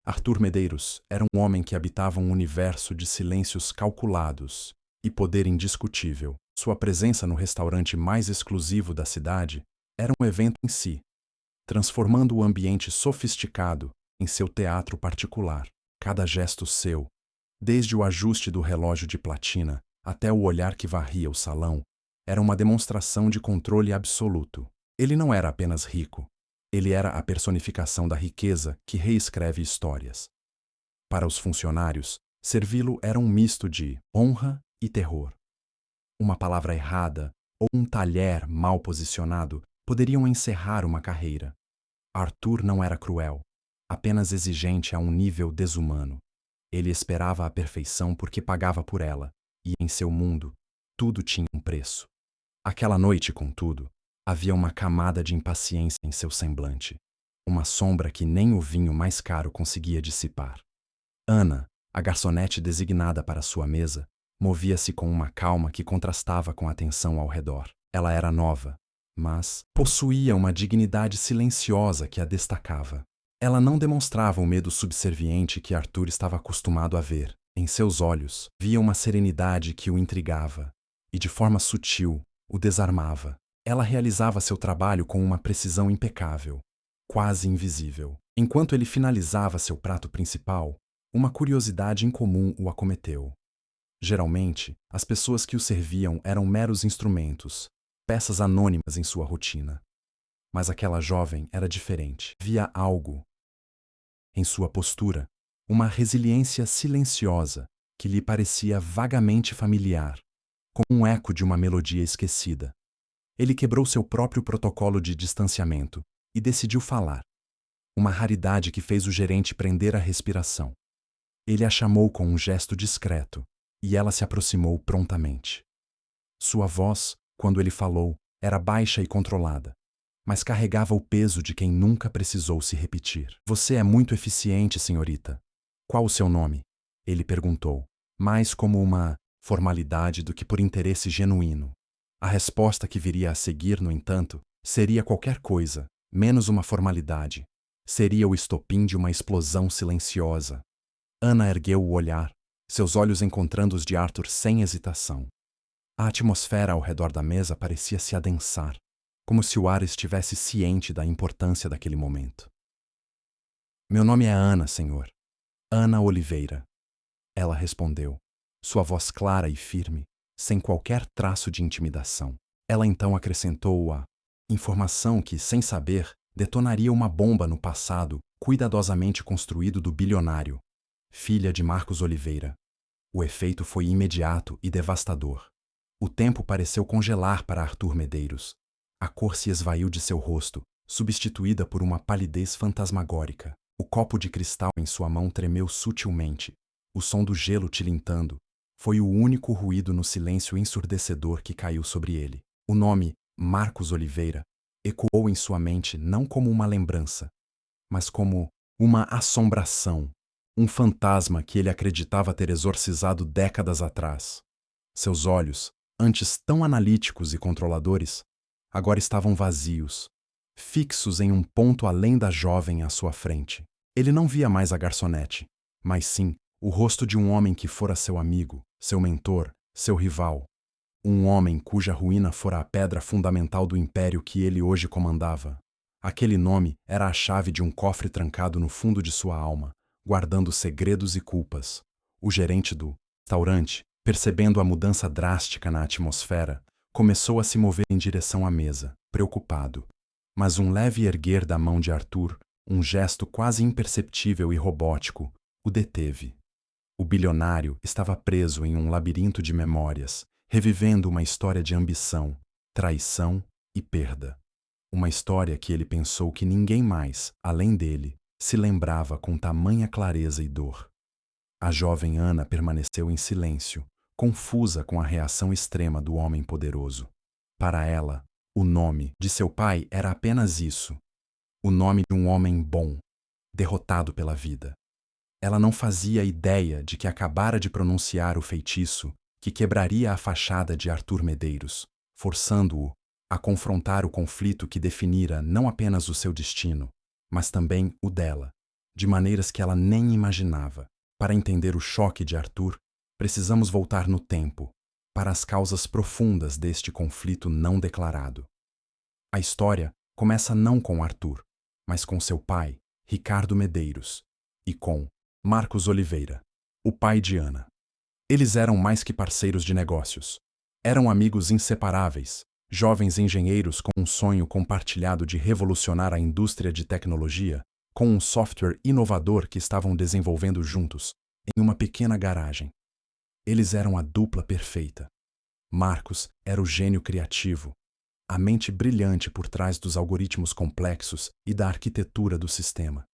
Arthur Medeiros era um homem que habitava um universo de silêncios calculados e poder indiscutível. Sua presença no restaurante mais exclusivo da cidade era um evento em si, transformando o ambiente sofisticado em seu teatro particular. Cada gesto seu, desde o ajuste do relógio de platina até o olhar que varria o salão, era uma demonstração de controle absoluto. Ele não era apenas rico, ele era a personificação da riqueza que reescreve histórias. Para os funcionários, servi-lo era um misto de honra e terror. Uma palavra errada ou um talher mal posicionado poderiam encerrar uma carreira. Arthur não era cruel, apenas exigente a um nível desumano. Ele esperava a perfeição porque pagava por ela, e em seu mundo, tudo tinha um preço. Aquela noite, contudo, havia uma camada de impaciência em seu semblante, uma sombra que nem o vinho mais caro conseguia dissipar. Ana, a garçonete designada para sua mesa, movia-se com uma calma que contrastava com a tensão ao redor. Ela era nova, mas possuía uma dignidade silenciosa que a destacava. Ela não demonstrava o medo subserviente que Arthur estava acostumado a ver. Em seus olhos, via uma serenidade que o intrigava, e de forma sutil, o desarmava. Ela realizava seu trabalho com uma precisão impecável, quase invisível. Enquanto ele finalizava seu prato principal, uma curiosidade incomum o acometeu. Geralmente, as pessoas que o serviam eram meros instrumentos, peças anônimas em sua rotina. Mas aquela jovem era diferente. Via algo em sua postura, uma resiliência silenciosa que lhe parecia vagamente familiar, como um eco de uma melodia esquecida. Ele quebrou seu próprio protocolo de distanciamento e decidiu falar, uma raridade que fez o gerente prender a respiração. Ele a chamou com um gesto discreto, e ela se aproximou prontamente. Sua voz, quando ele falou, era baixa e controlada, mas carregava o peso de quem nunca precisou se repetir. Você é muito eficiente, senhorita. Qual o seu nome? Ele perguntou, mais como uma formalidade do que por interesse genuíno. A resposta que viria a seguir, no entanto, seria qualquer coisa, menos uma formalidade. Seria o estopim de uma explosão silenciosa. Ana ergueu o olhar, seus olhos encontrando os de Arthur sem hesitação. A atmosfera ao redor da mesa parecia se adensar, como se o ar estivesse ciente da importância daquele momento. Meu nome é Ana, senhor. Ana Oliveira. Ela respondeu, sua voz clara e firme, sem qualquer traço de intimidação. Ela então acrescentou a informação que, sem saber, detonaria uma bomba no passado cuidadosamente construído do bilionário, filha de Marcos Oliveira. O efeito foi imediato e devastador. O tempo pareceu congelar para Arthur Medeiros. A cor se esvaiu de seu rosto, substituída por uma palidez fantasmagórica. O copo de cristal em sua mão tremeu sutilmente. O som do gelo tilintando foi o único ruído no silêncio ensurdecedor que caiu sobre ele. O nome, Marcos Oliveira, ecoou em sua mente não como uma lembrança, mas como uma assombração, um fantasma que ele acreditava ter exorcizado décadas atrás. Seus olhos, antes tão analíticos e controladores, agora estavam vazios, fixos em um ponto além da jovem à sua frente. Ele não via mais a garçonete, mas sim o rosto de um homem que fora seu amigo, seu mentor, seu rival. Um homem cuja ruína fora a pedra fundamental do império que ele hoje comandava. Aquele nome era a chave de um cofre trancado no fundo de sua alma, guardando segredos e culpas. O gerente do restaurante, percebendo a mudança drástica na atmosfera, começou a se mover em direção à mesa, preocupado. Mas um leve erguer da mão de Arthur, um gesto quase imperceptível e robótico, o deteve. O bilionário estava preso em um labirinto de memórias, revivendo uma história de ambição, traição e perda. Uma história que ele pensou que ninguém mais, além dele, se lembrava com tamanha clareza e dor. A jovem Ana permaneceu em silêncio, confusa com a reação extrema do homem poderoso. Para ela, o nome de seu pai era apenas isso, o nome de um homem bom, derrotado pela vida. Ela não fazia ideia de que acabara de pronunciar o feitiço que quebraria a fachada de Arthur Medeiros, forçando-o a confrontar o conflito que definira não apenas o seu destino, mas também o dela. de maneiras que ela nem imaginava. Para entender o choque de Arthur, precisamos voltar no tempo, para as causas profundas deste conflito não declarado. A história começa não com Arthur, mas com seu pai, Ricardo Medeiros, e com Marcos Oliveira, o pai de Ana. Eles eram mais que parceiros de negócios. Eram amigos inseparáveis, jovens engenheiros com um sonho compartilhado de revolucionar a indústria de tecnologia, com um software inovador que estavam desenvolvendo juntos, em uma pequena garagem. Eles eram a dupla perfeita. Marcos era o gênio criativo, a mente brilhante por trás dos algoritmos complexos e da arquitetura do sistema.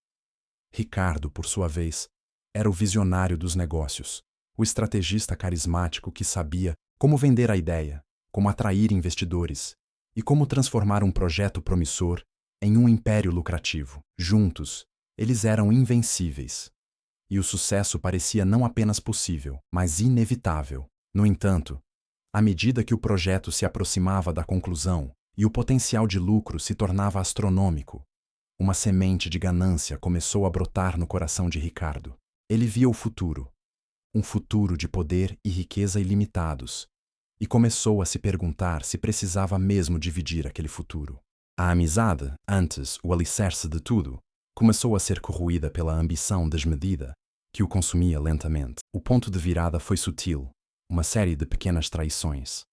Ricardo, por sua vez, era o visionário dos negócios, o estrategista carismático que sabia como vender a ideia, como atrair investidores e como transformar um projeto promissor em um império lucrativo. Juntos, eles eram invencíveis. E o sucesso parecia não apenas possível, mas inevitável. No entanto, à medida que o projeto se aproximava da conclusão e o potencial de lucro se tornava astronômico, uma semente de ganância começou a brotar no coração de Ricardo. Ele via o futuro, um futuro de poder e riqueza ilimitados, e começou a se perguntar se precisava mesmo dividir aquele futuro. A amizade, antes o alicerce de tudo, começou a ser corroída pela ambição desmedida, que o consumia lentamente. O ponto de virada foi sutil, uma série de pequenas traições.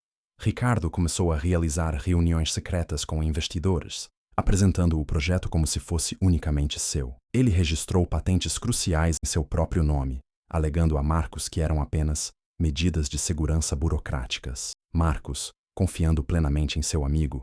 Ricardo começou a realizar reuniões secretas com investidores, apresentando o projeto como se fosse unicamente seu. Ele registrou patentes cruciais em seu próprio nome, alegando a Marcos que eram apenas medidas de segurança burocráticas. Marcos, confiando plenamente em seu amigo,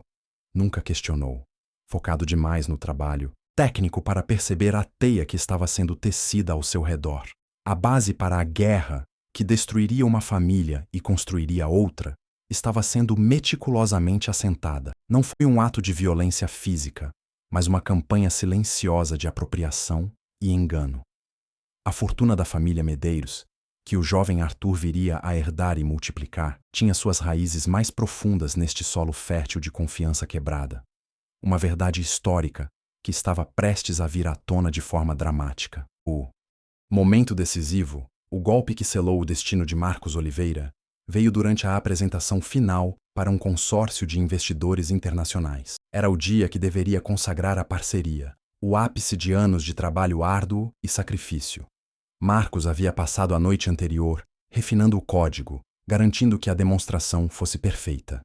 nunca questionou, focado demais no trabalho técnico para perceber a teia que estava sendo tecida ao seu redor. A base para a guerra, que destruiria uma família e construiria outra, estava sendo meticulosamente assentada. Não foi um ato de violência física, mas uma campanha silenciosa de apropriação e engano. A fortuna da família Medeiros, que o jovem Arthur viria a herdar e multiplicar, tinha suas raízes mais profundas neste solo fértil de confiança quebrada. Uma verdade histórica que estava prestes a vir à tona de forma dramática. O momento decisivo, o golpe que selou o destino de Marcos Oliveira, veio durante a apresentação final para um consórcio de investidores internacionais. Era o dia que deveria consagrar a parceria, o ápice de anos de trabalho árduo e sacrifício. Marcos havia passado a noite anterior refinando o código, garantindo que a demonstração fosse perfeita.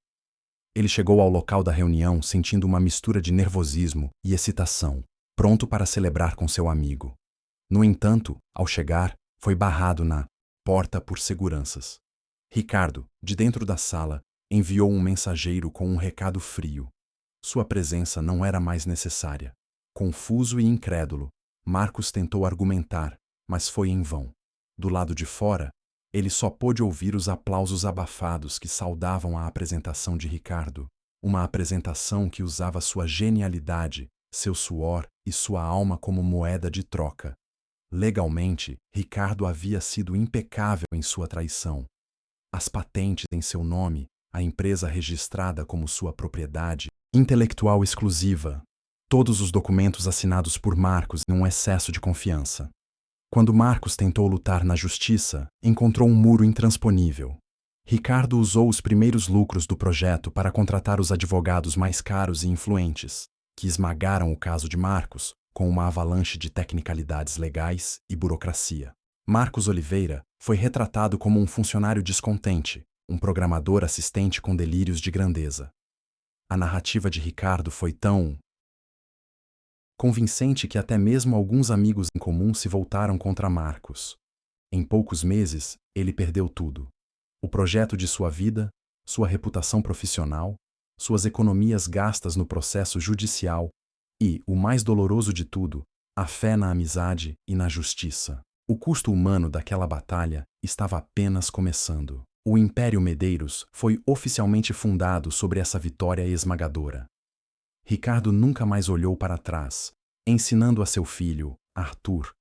Ele chegou ao local da reunião sentindo uma mistura de nervosismo e excitação, pronto para celebrar com seu amigo. No entanto, ao chegar, foi barrado na porta por seguranças. Ricardo, de dentro da sala, enviou um mensageiro com um recado frio. Sua presença não era mais necessária. Confuso e incrédulo, Marcos tentou argumentar, mas foi em vão. Do lado de fora, ele só pôde ouvir os aplausos abafados que saudavam a apresentação de Ricardo, uma apresentação que usava sua genialidade, seu suor e sua alma como moeda de troca. Legalmente, Ricardo havia sido impecável em sua traição. As patentes em seu nome, a empresa registrada como sua propriedade intelectual exclusiva, todos os documentos assinados por Marcos em um excesso de confiança. Quando Marcos tentou lutar na justiça, encontrou um muro intransponível. Ricardo usou os primeiros lucros do projeto para contratar os advogados mais caros e influentes, que esmagaram o caso de Marcos com uma avalanche de tecnicalidades legais e burocracia. Marcos Oliveira foi retratado como um funcionário descontente, um programador assistente com delírios de grandeza. A narrativa de Ricardo foi tão convincente que até mesmo alguns amigos em comum se voltaram contra Marcos. Em poucos meses, ele perdeu tudo. O projeto de sua vida, sua reputação profissional, suas economias gastas no processo judicial e, o mais doloroso de tudo, a fé na amizade e na justiça. O custo humano daquela batalha estava apenas começando. O Império Medeiros foi oficialmente fundado sobre essa vitória esmagadora. Ricardo nunca mais olhou para trás, ensinando a seu filho, Arthur,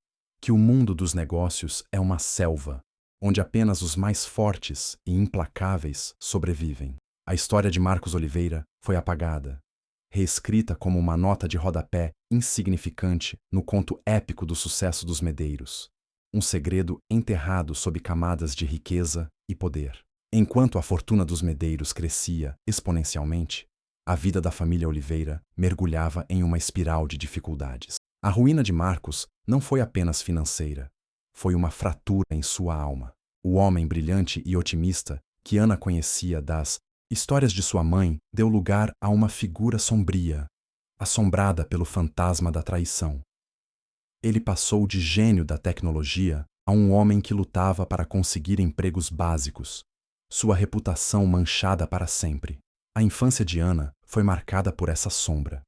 que o mundo dos negócios é uma selva, onde apenas os mais fortes e implacáveis sobrevivem. A história de Marcos Oliveira foi apagada, reescrita como uma nota de rodapé insignificante no conto épico do sucesso dos Medeiros. Um segredo enterrado sob camadas de riqueza e poder. Enquanto a fortuna dos Medeiros crescia exponencialmente, a vida da família Oliveira mergulhava em uma espiral de dificuldades. A ruína de Marcos não foi apenas financeira, foi uma fratura em sua alma. O homem brilhante e otimista que Ana conhecia das histórias de sua mãe deu lugar a uma figura sombria, assombrada pelo fantasma da traição. Ele passou de gênio da tecnologia a um homem que lutava para conseguir empregos básicos, sua reputação manchada para sempre. A infância de Ana foi marcada por essa sombra.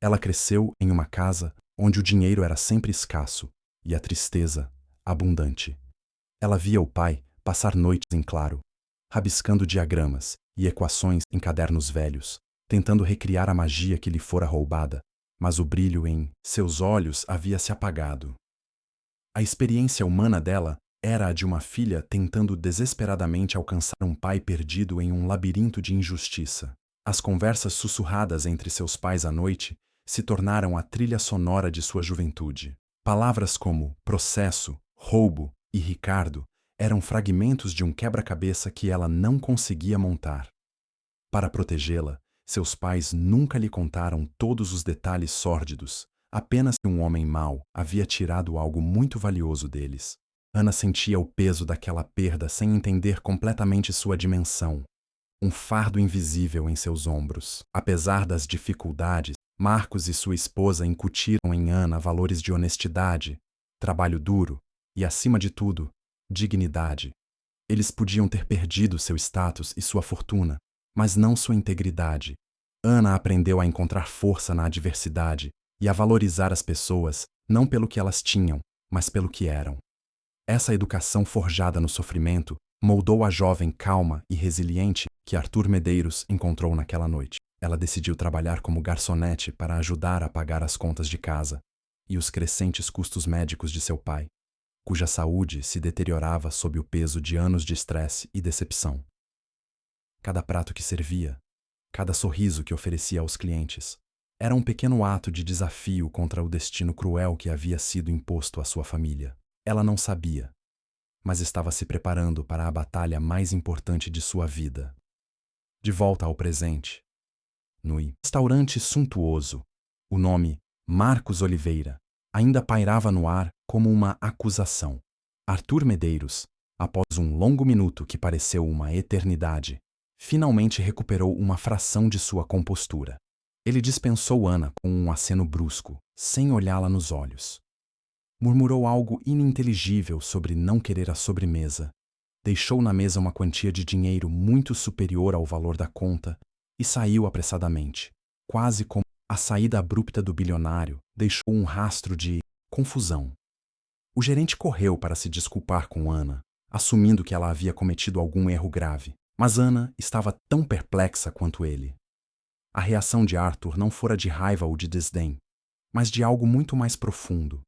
Ela cresceu em uma casa onde o dinheiro era sempre escasso e a tristeza abundante. Ela via o pai passar noites em claro, rabiscando diagramas e equações em cadernos velhos, tentando recriar a magia que lhe fora roubada, mas o brilho em seus olhos havia se apagado. A experiência humana dela era a de uma filha tentando desesperadamente alcançar um pai perdido em um labirinto de injustiça. As conversas sussurradas entre seus pais à noite se tornaram a trilha sonora de sua juventude. Palavras como processo, roubo e Ricardo eram fragmentos de um quebra-cabeça que ela não conseguia montar. Para protegê-la, seus pais nunca lhe contaram todos os detalhes sórdidos, apenas que um homem mau havia tirado algo muito valioso deles. Ana sentia o peso daquela perda sem entender completamente sua dimensão. Um fardo invisível em seus ombros. Apesar das dificuldades, Marcos e sua esposa incutiram em Ana valores de honestidade, trabalho duro e, acima de tudo, dignidade. Eles podiam ter perdido seu status e sua fortuna, mas não sua integridade. Ana aprendeu a encontrar força na adversidade e a valorizar as pessoas não pelo que elas tinham, mas pelo que eram. Essa educação forjada no sofrimento moldou a jovem calma e resiliente que Arthur Medeiros encontrou naquela noite. Ela decidiu trabalhar como garçonete para ajudar a pagar as contas de casa e os crescentes custos médicos de seu pai, cuja saúde se deteriorava sob o peso de anos de estresse e decepção. Cada prato que servia, cada sorriso que oferecia aos clientes, era um pequeno ato de desafio contra o destino cruel que havia sido imposto à sua família. Ela não sabia, mas estava se preparando para a batalha mais importante de sua vida. De volta ao presente, no restaurante suntuoso, o nome Marcos Oliveira ainda pairava no ar como uma acusação. Arthur Medeiros, após um longo minuto que pareceu uma eternidade, finalmente recuperou uma fração de sua compostura. Ele dispensou Ana com um aceno brusco, sem olhá-la nos olhos. Murmurou algo ininteligível sobre não querer a sobremesa, deixou na mesa uma quantia de dinheiro muito superior ao valor da conta e saiu apressadamente, quase como a saída abrupta do bilionário deixou um rastro de confusão. O gerente correu para se desculpar com Ana, assumindo que ela havia cometido algum erro grave, mas Ana estava tão perplexa quanto ele. A reação de Arthur não fora de raiva ou de desdém, mas de algo muito mais profundo.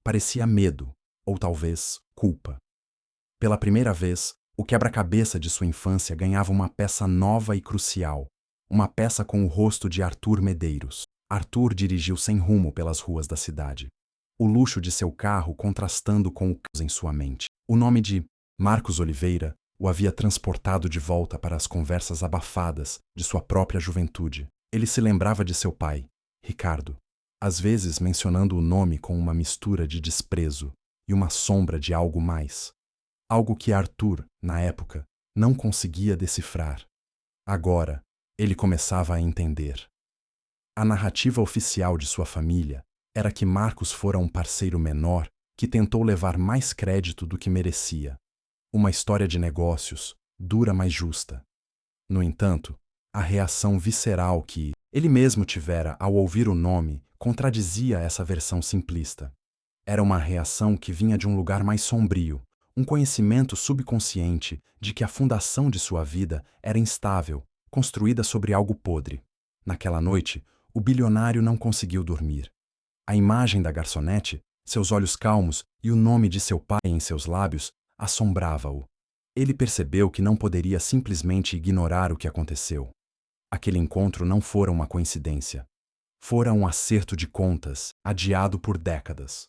Parecia medo, ou talvez culpa. Pela primeira vez, o quebra-cabeça de sua infância ganhava uma peça nova e crucial, uma peça com o rosto de Arthur Medeiros. Arthur dirigiu sem rumo pelas ruas da cidade, o luxo de seu carro contrastando com o caos em sua mente. O nome de Marcos Oliveira o havia transportado de volta para as conversas abafadas de sua própria juventude. Ele se lembrava de seu pai, Ricardo, às vezes mencionando o nome com uma mistura de desprezo e uma sombra de algo mais. Algo que Arthur, na época, não conseguia decifrar. Agora, ele começava a entender. A narrativa oficial de sua família era que Marcos fora um parceiro menor que tentou levar mais crédito do que merecia. Uma história de negócios, dura mas justa. No entanto, a reação visceral que ele mesmo tivera ao ouvir o nome contradizia essa versão simplista. Era uma reação que vinha de um lugar mais sombrio, um conhecimento subconsciente de que a fundação de sua vida era instável, construída sobre algo podre. Naquela noite, o bilionário não conseguiu dormir. A imagem da garçonete, seus olhos calmos e o nome de seu pai em seus lábios assombrava-o. Ele percebeu que não poderia simplesmente ignorar o que aconteceu. Aquele encontro não fora uma coincidência. Fora um acerto de contas, adiado por décadas.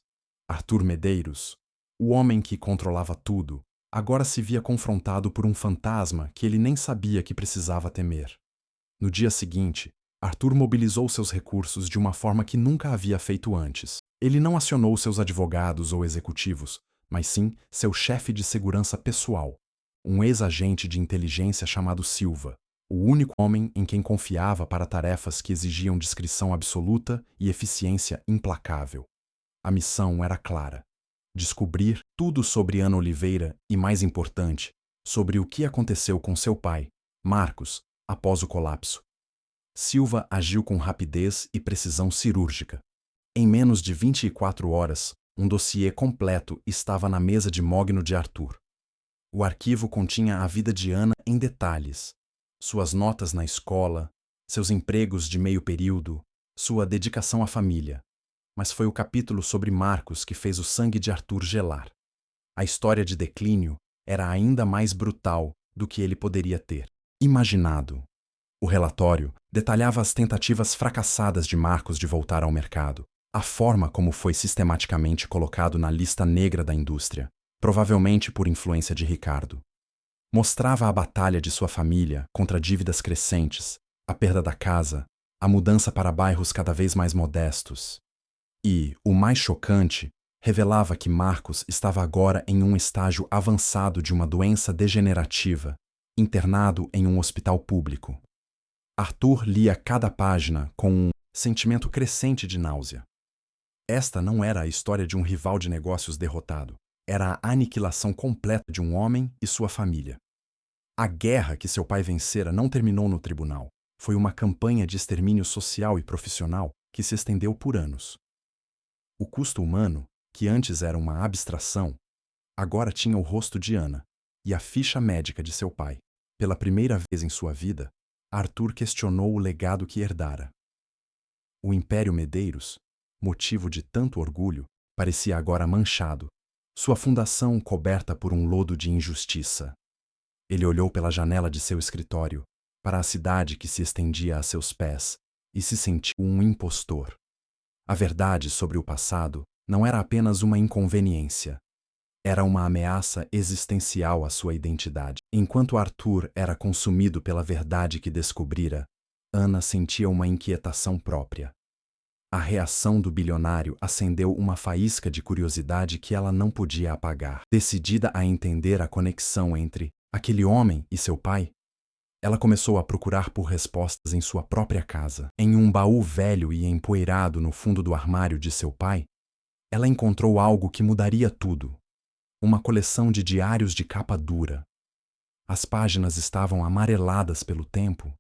Arthur Medeiros, o homem que controlava tudo, agora se via confrontado por um fantasma que ele nem sabia que precisava temer. No dia seguinte, Arthur mobilizou seus recursos de uma forma que nunca havia feito antes. Ele não acionou seus advogados ou executivos, mas sim seu chefe de segurança pessoal, um ex-agente de inteligência chamado Silva, o único homem em quem confiava para tarefas que exigiam discrição absoluta e eficiência implacável. A missão era clara: descobrir tudo sobre Ana Oliveira e, mais importante, sobre o que aconteceu com seu pai, Marcos, após o colapso. Silva agiu com rapidez e precisão cirúrgica. Em menos de 24 horas, um dossiê completo estava na mesa de mogno de Arthur. O arquivo continha a vida de Ana em detalhes: suas notas na escola, seus empregos de meio período, sua dedicação à família. Mas foi o capítulo sobre Marcos que fez o sangue de Arthur gelar. A história de declínio era ainda mais brutal do que ele poderia ter imaginado. O relatório detalhava as tentativas fracassadas de Marcos de voltar ao mercado, a forma como foi sistematicamente colocado na lista negra da indústria, provavelmente por influência de Ricardo. Mostrava a batalha de sua família contra dívidas crescentes, a perda da casa, a mudança para bairros cada vez mais modestos. E, o mais chocante, revelava que Marcos estava agora em um estágio avançado de uma doença degenerativa, internado em um hospital público. Arthur lia cada página com um sentimento crescente de náusea. Esta não era a história de um rival de negócios derrotado. Era a aniquilação completa de um homem e sua família. A guerra que seu pai vencera não terminou no tribunal. Foi uma campanha de extermínio social e profissional que se estendeu por anos. O custo humano, que antes era uma abstração, agora tinha o rosto de Ana e a ficha médica de seu pai. Pela primeira vez em sua vida, Arthur questionou o legado que herdara. O Império Medeiros, motivo de tanto orgulho, parecia agora manchado, sua fundação coberta por um lodo de injustiça. Ele olhou pela janela de seu escritório, para a cidade que se estendia a seus pés, e se sentiu um impostor. A verdade sobre o passado não era apenas uma inconveniência. Era uma ameaça existencial à sua identidade. Enquanto Arthur era consumido pela verdade que descobrira, Ana sentia uma inquietação própria. A reação do bilionário acendeu uma faísca de curiosidade que ela não podia apagar. Decidida a entender a conexão entre aquele homem e seu pai, ela começou a procurar por respostas em sua própria casa. Em um baú velho e empoeirado no fundo do armário de seu pai, ela encontrou algo que mudaria tudo: uma coleção de diários de capa dura. As páginas estavam amareladas pelo tempo,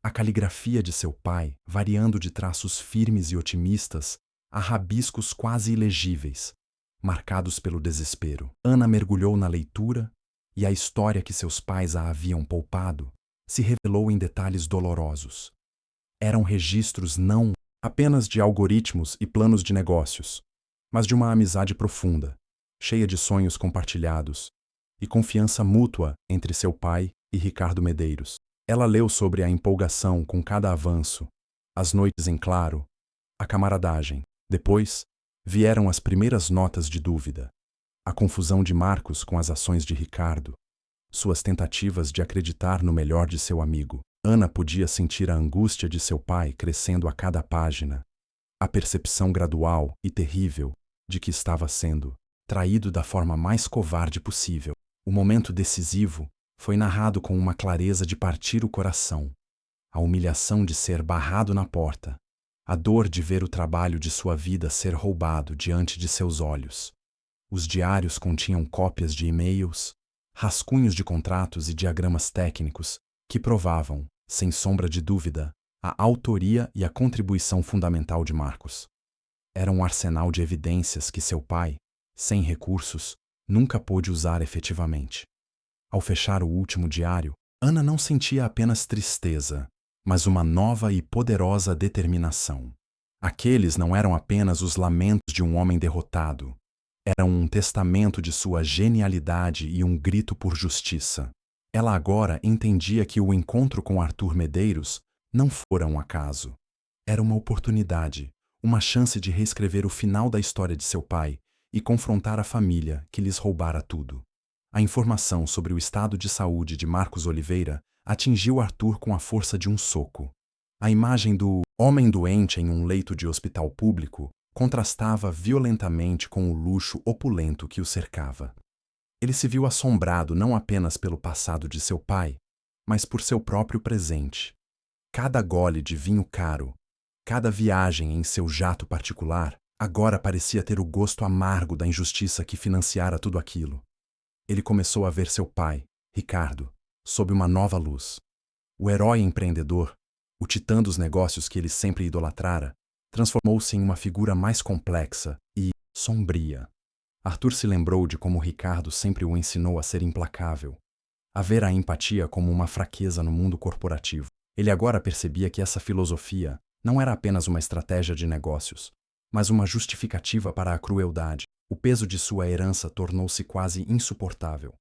a caligrafia de seu pai variando de traços firmes e otimistas a rabiscos quase ilegíveis, marcados pelo desespero. Ana mergulhou na leitura e a história que seus pais a haviam poupado se revelou em detalhes dolorosos. Eram registros não apenas de algoritmos e planos de negócios, mas de uma amizade profunda, cheia de sonhos compartilhados e confiança mútua entre seu pai e Ricardo Medeiros. Ela leu sobre a empolgação com cada avanço, as noites em claro, a camaradagem. Depois, vieram as primeiras notas de dúvida, a confusão de Marcos com as ações de Ricardo, suas tentativas de acreditar no melhor de seu amigo. Ana podia sentir a angústia de seu pai crescendo a cada página, a percepção gradual e terrível de que estava sendo traído da forma mais covarde possível. O momento decisivo foi narrado com uma clareza de partir o coração. A humilhação de ser barrado na porta, a dor de ver o trabalho de sua vida ser roubado diante de seus olhos. Os diários continham cópias de e-mails, rascunhos de contratos e diagramas técnicos que provavam, sem sombra de dúvida, a autoria e a contribuição fundamental de Marcos. Era um arsenal de evidências que seu pai, sem recursos, nunca pôde usar efetivamente. Ao fechar o último diário, Ana não sentia apenas tristeza, mas uma nova e poderosa determinação. Aqueles não eram apenas os lamentos de um homem derrotado. Eram um testamento de sua genialidade e um grito por justiça. Ela agora entendia que o encontro com Arthur Medeiros não fora um acaso. Era uma oportunidade, uma chance de reescrever o final da história de seu pai e confrontar a família que lhes roubara tudo. A informação sobre o estado de saúde de Marcos Oliveira atingiu Arthur com a força de um soco. A imagem do homem doente em um leito de hospital público contrastava violentamente com o luxo opulento que o cercava. Ele se viu assombrado não apenas pelo passado de seu pai, mas por seu próprio presente. Cada gole de vinho caro, cada viagem em seu jato particular, agora parecia ter o gosto amargo da injustiça que financiara tudo aquilo. Ele começou a ver seu pai, Ricardo, sob uma nova luz. O herói empreendedor, o titã dos negócios que ele sempre idolatrara, transformou-se em uma figura mais complexa e sombria. Arthur se lembrou de como Ricardo sempre o ensinou a ser implacável, a ver a empatia como uma fraqueza no mundo corporativo. Ele agora percebia que essa filosofia não era apenas uma estratégia de negócios, mas uma justificativa para a crueldade. O peso de sua herança tornou-se quase insuportável.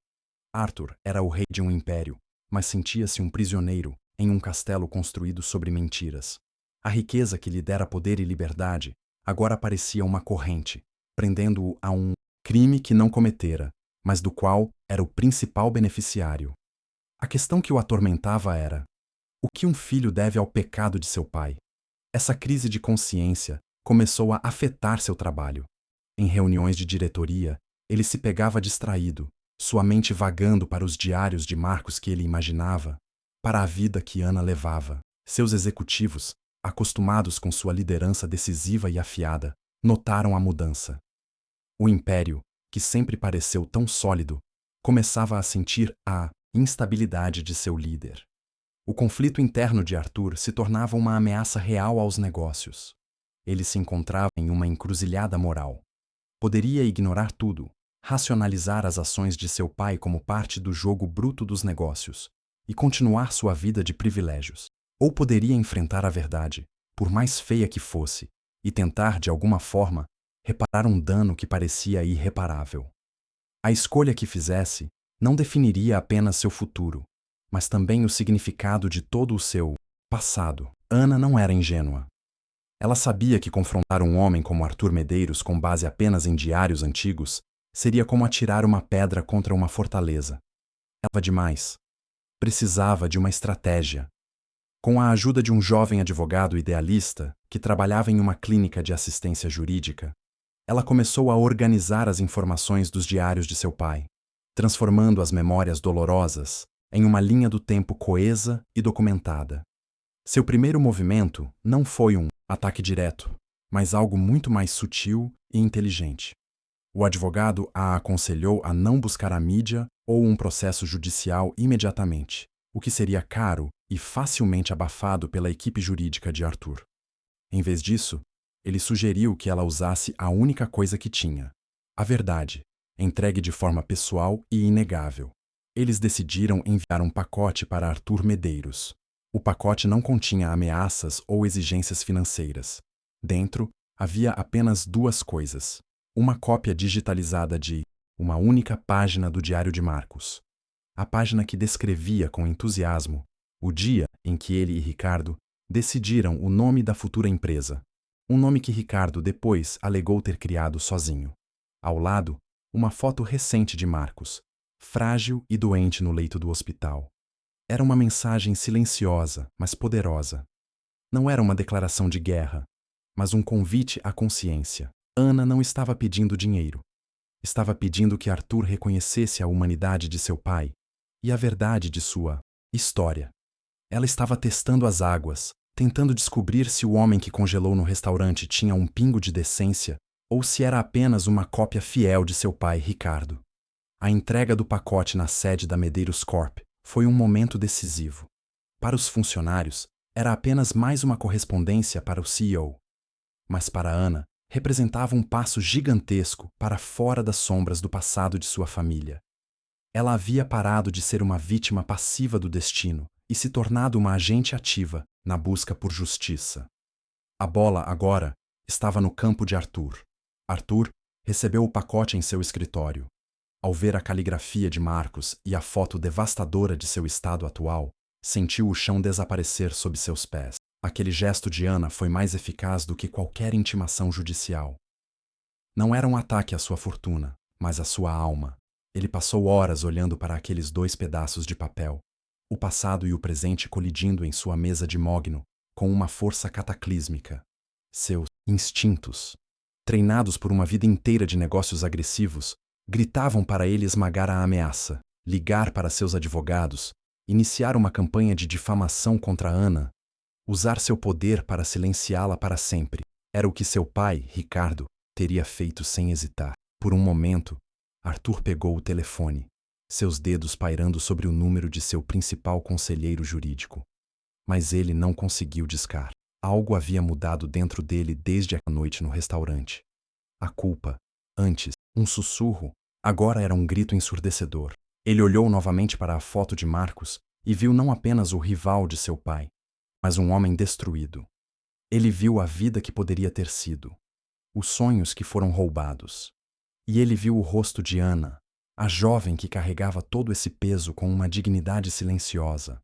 Arthur era o rei de um império, mas sentia-se um prisioneiro em um castelo construído sobre mentiras. A riqueza que lhe dera poder e liberdade agora parecia uma corrente, prendendo-o a um crime que não cometera, mas do qual era o principal beneficiário. A questão que o atormentava era: o que um filho deve ao pecado de seu pai? Essa crise de consciência começou a afetar seu trabalho. Em reuniões de diretoria, ele se pegava distraído, sua mente vagando para os diários de Marcos que ele imaginava, para a vida que Ana levava. Seus executivos, acostumados com sua liderança decisiva e afiada, notaram a mudança. O império, que sempre pareceu tão sólido, começava a sentir a instabilidade de seu líder. O conflito interno de Arthur se tornava uma ameaça real aos negócios. Ele se encontrava em uma encruzilhada moral. Poderia ignorar tudo, racionalizar as ações de seu pai como parte do jogo bruto dos negócios e continuar sua vida de privilégios. Ou poderia enfrentar a verdade, por mais feia que fosse, e tentar, de alguma forma, reparar um dano que parecia irreparável. A escolha que fizesse não definiria apenas seu futuro, mas também o significado de todo o seu passado. Ana não era ingênua. Ela sabia que confrontar um homem como Arthur Medeiros com base apenas em diários antigos seria como atirar uma pedra contra uma fortaleza. Ela demais. Precisava de uma estratégia. Com a ajuda de um jovem advogado idealista que trabalhava em uma clínica de assistência jurídica, ela começou a organizar as informações dos diários de seu pai, transformando as memórias dolorosas em uma linha do tempo coesa e documentada. Seu primeiro movimento não foi um ataque direto, mas algo muito mais sutil e inteligente. O advogado a aconselhou a não buscar a mídia ou um processo judicial imediatamente, o que seria caro e facilmente abafado pela equipe jurídica de Arthur. Em vez disso, ele sugeriu que ela usasse a única coisa que tinha: a verdade, entregue de forma pessoal e inegável. Eles decidiram enviar um pacote para Arthur Medeiros. O pacote não continha ameaças ou exigências financeiras. Dentro, havia apenas duas coisas: uma cópia digitalizada de uma única página do Diário de Marcos. A página que descrevia com entusiasmo o dia em que ele e Ricardo decidiram o nome da futura empresa, um nome que Ricardo depois alegou ter criado sozinho. Ao lado, uma foto recente de Marcos, frágil e doente no leito do hospital. Era uma mensagem silenciosa, mas poderosa. Não era uma declaração de guerra, mas um convite à consciência. Ana não estava pedindo dinheiro. Estava pedindo que Arthur reconhecesse a humanidade de seu pai e a verdade de sua história. Ela estava testando as águas, tentando descobrir se o homem que congelou no restaurante tinha um pingo de decência ou se era apenas uma cópia fiel de seu pai, Ricardo. A entrega do pacote na sede da Medeiros Corp foi um momento decisivo. Para os funcionários, era apenas mais uma correspondência para o CEO. Mas para Ana, representava um passo gigantesco para fora das sombras do passado de sua família. Ela havia parado de ser uma vítima passiva do destino e se tornado uma agente ativa na busca por justiça. A bola, agora, estava no campo de Arthur. Arthur recebeu o pacote em seu escritório. Ao ver a caligrafia de Marcos e a foto devastadora de seu estado atual, Sentiu o chão desaparecer sob seus pés. Aquele gesto de Ana foi mais eficaz do que qualquer intimação judicial. Não era um ataque à sua fortuna, mas à sua alma. Ele passou horas olhando para aqueles dois pedaços de papel, o passado e o presente colidindo em sua mesa de mogno, com uma força cataclísmica. Seus instintos, treinados por uma vida inteira de negócios agressivos, gritavam para ele esmagar a ameaça, ligar para seus advogados, iniciar uma campanha de difamação contra Ana, usar seu poder para silenciá-la para sempre. Era o que seu pai, Ricardo, teria feito sem hesitar. Por um momento, Arthur pegou o telefone, seus dedos pairando sobre o número de seu principal conselheiro jurídico. Mas ele não conseguiu discar. Algo havia mudado dentro dele desde a noite no restaurante. A culpa, antes, um sussurro, agora era um grito ensurdecedor. Ele olhou novamente para a foto de Marcos e viu não apenas o rival de seu pai, mas um homem destruído. Ele viu a vida que poderia ter sido, os sonhos que foram roubados. E ele viu o rosto de Ana, a jovem que carregava todo esse peso com uma dignidade silenciosa.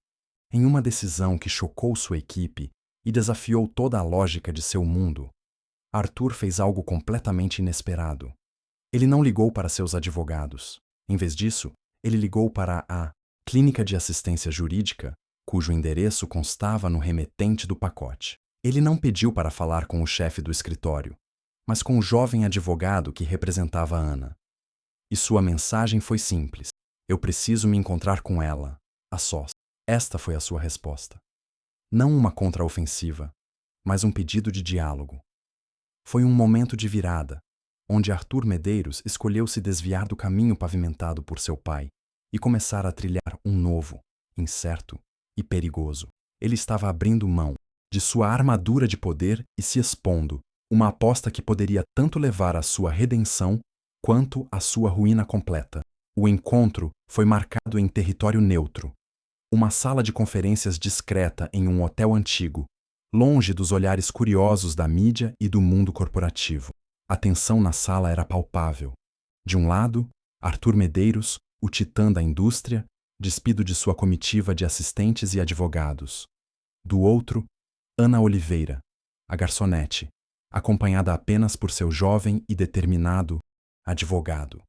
Em uma decisão que chocou sua equipe e desafiou toda a lógica de seu mundo, Arthur fez algo completamente inesperado. Ele não ligou para seus advogados. Em vez disso, ele ligou para a Clínica de Assistência Jurídica, cujo endereço constava no remetente do pacote. Ele não pediu para falar com o chefe do escritório, mas com o jovem advogado que representava Ana. E sua mensagem foi simples: eu preciso me encontrar com ela, a sós. Esta foi a sua resposta. Não uma contraofensiva, mas um pedido de diálogo. Foi um momento de virada, onde Arthur Medeiros escolheu se desviar do caminho pavimentado por seu pai e começar a trilhar um novo, incerto e perigoso. Ele estava abrindo mão de sua armadura de poder e se expondo, uma aposta que poderia tanto levar à sua redenção quanto à sua ruína completa. O encontro foi marcado em território neutro, uma sala de conferências discreta em um hotel antigo, longe dos olhares curiosos da mídia e do mundo corporativo. A tensão na sala era palpável. De um lado, Arthur Medeiros, o titã da indústria, despido de sua comitiva de assistentes e advogados. Do outro, Ana Oliveira, a garçonete, acompanhada apenas por seu jovem e determinado advogado.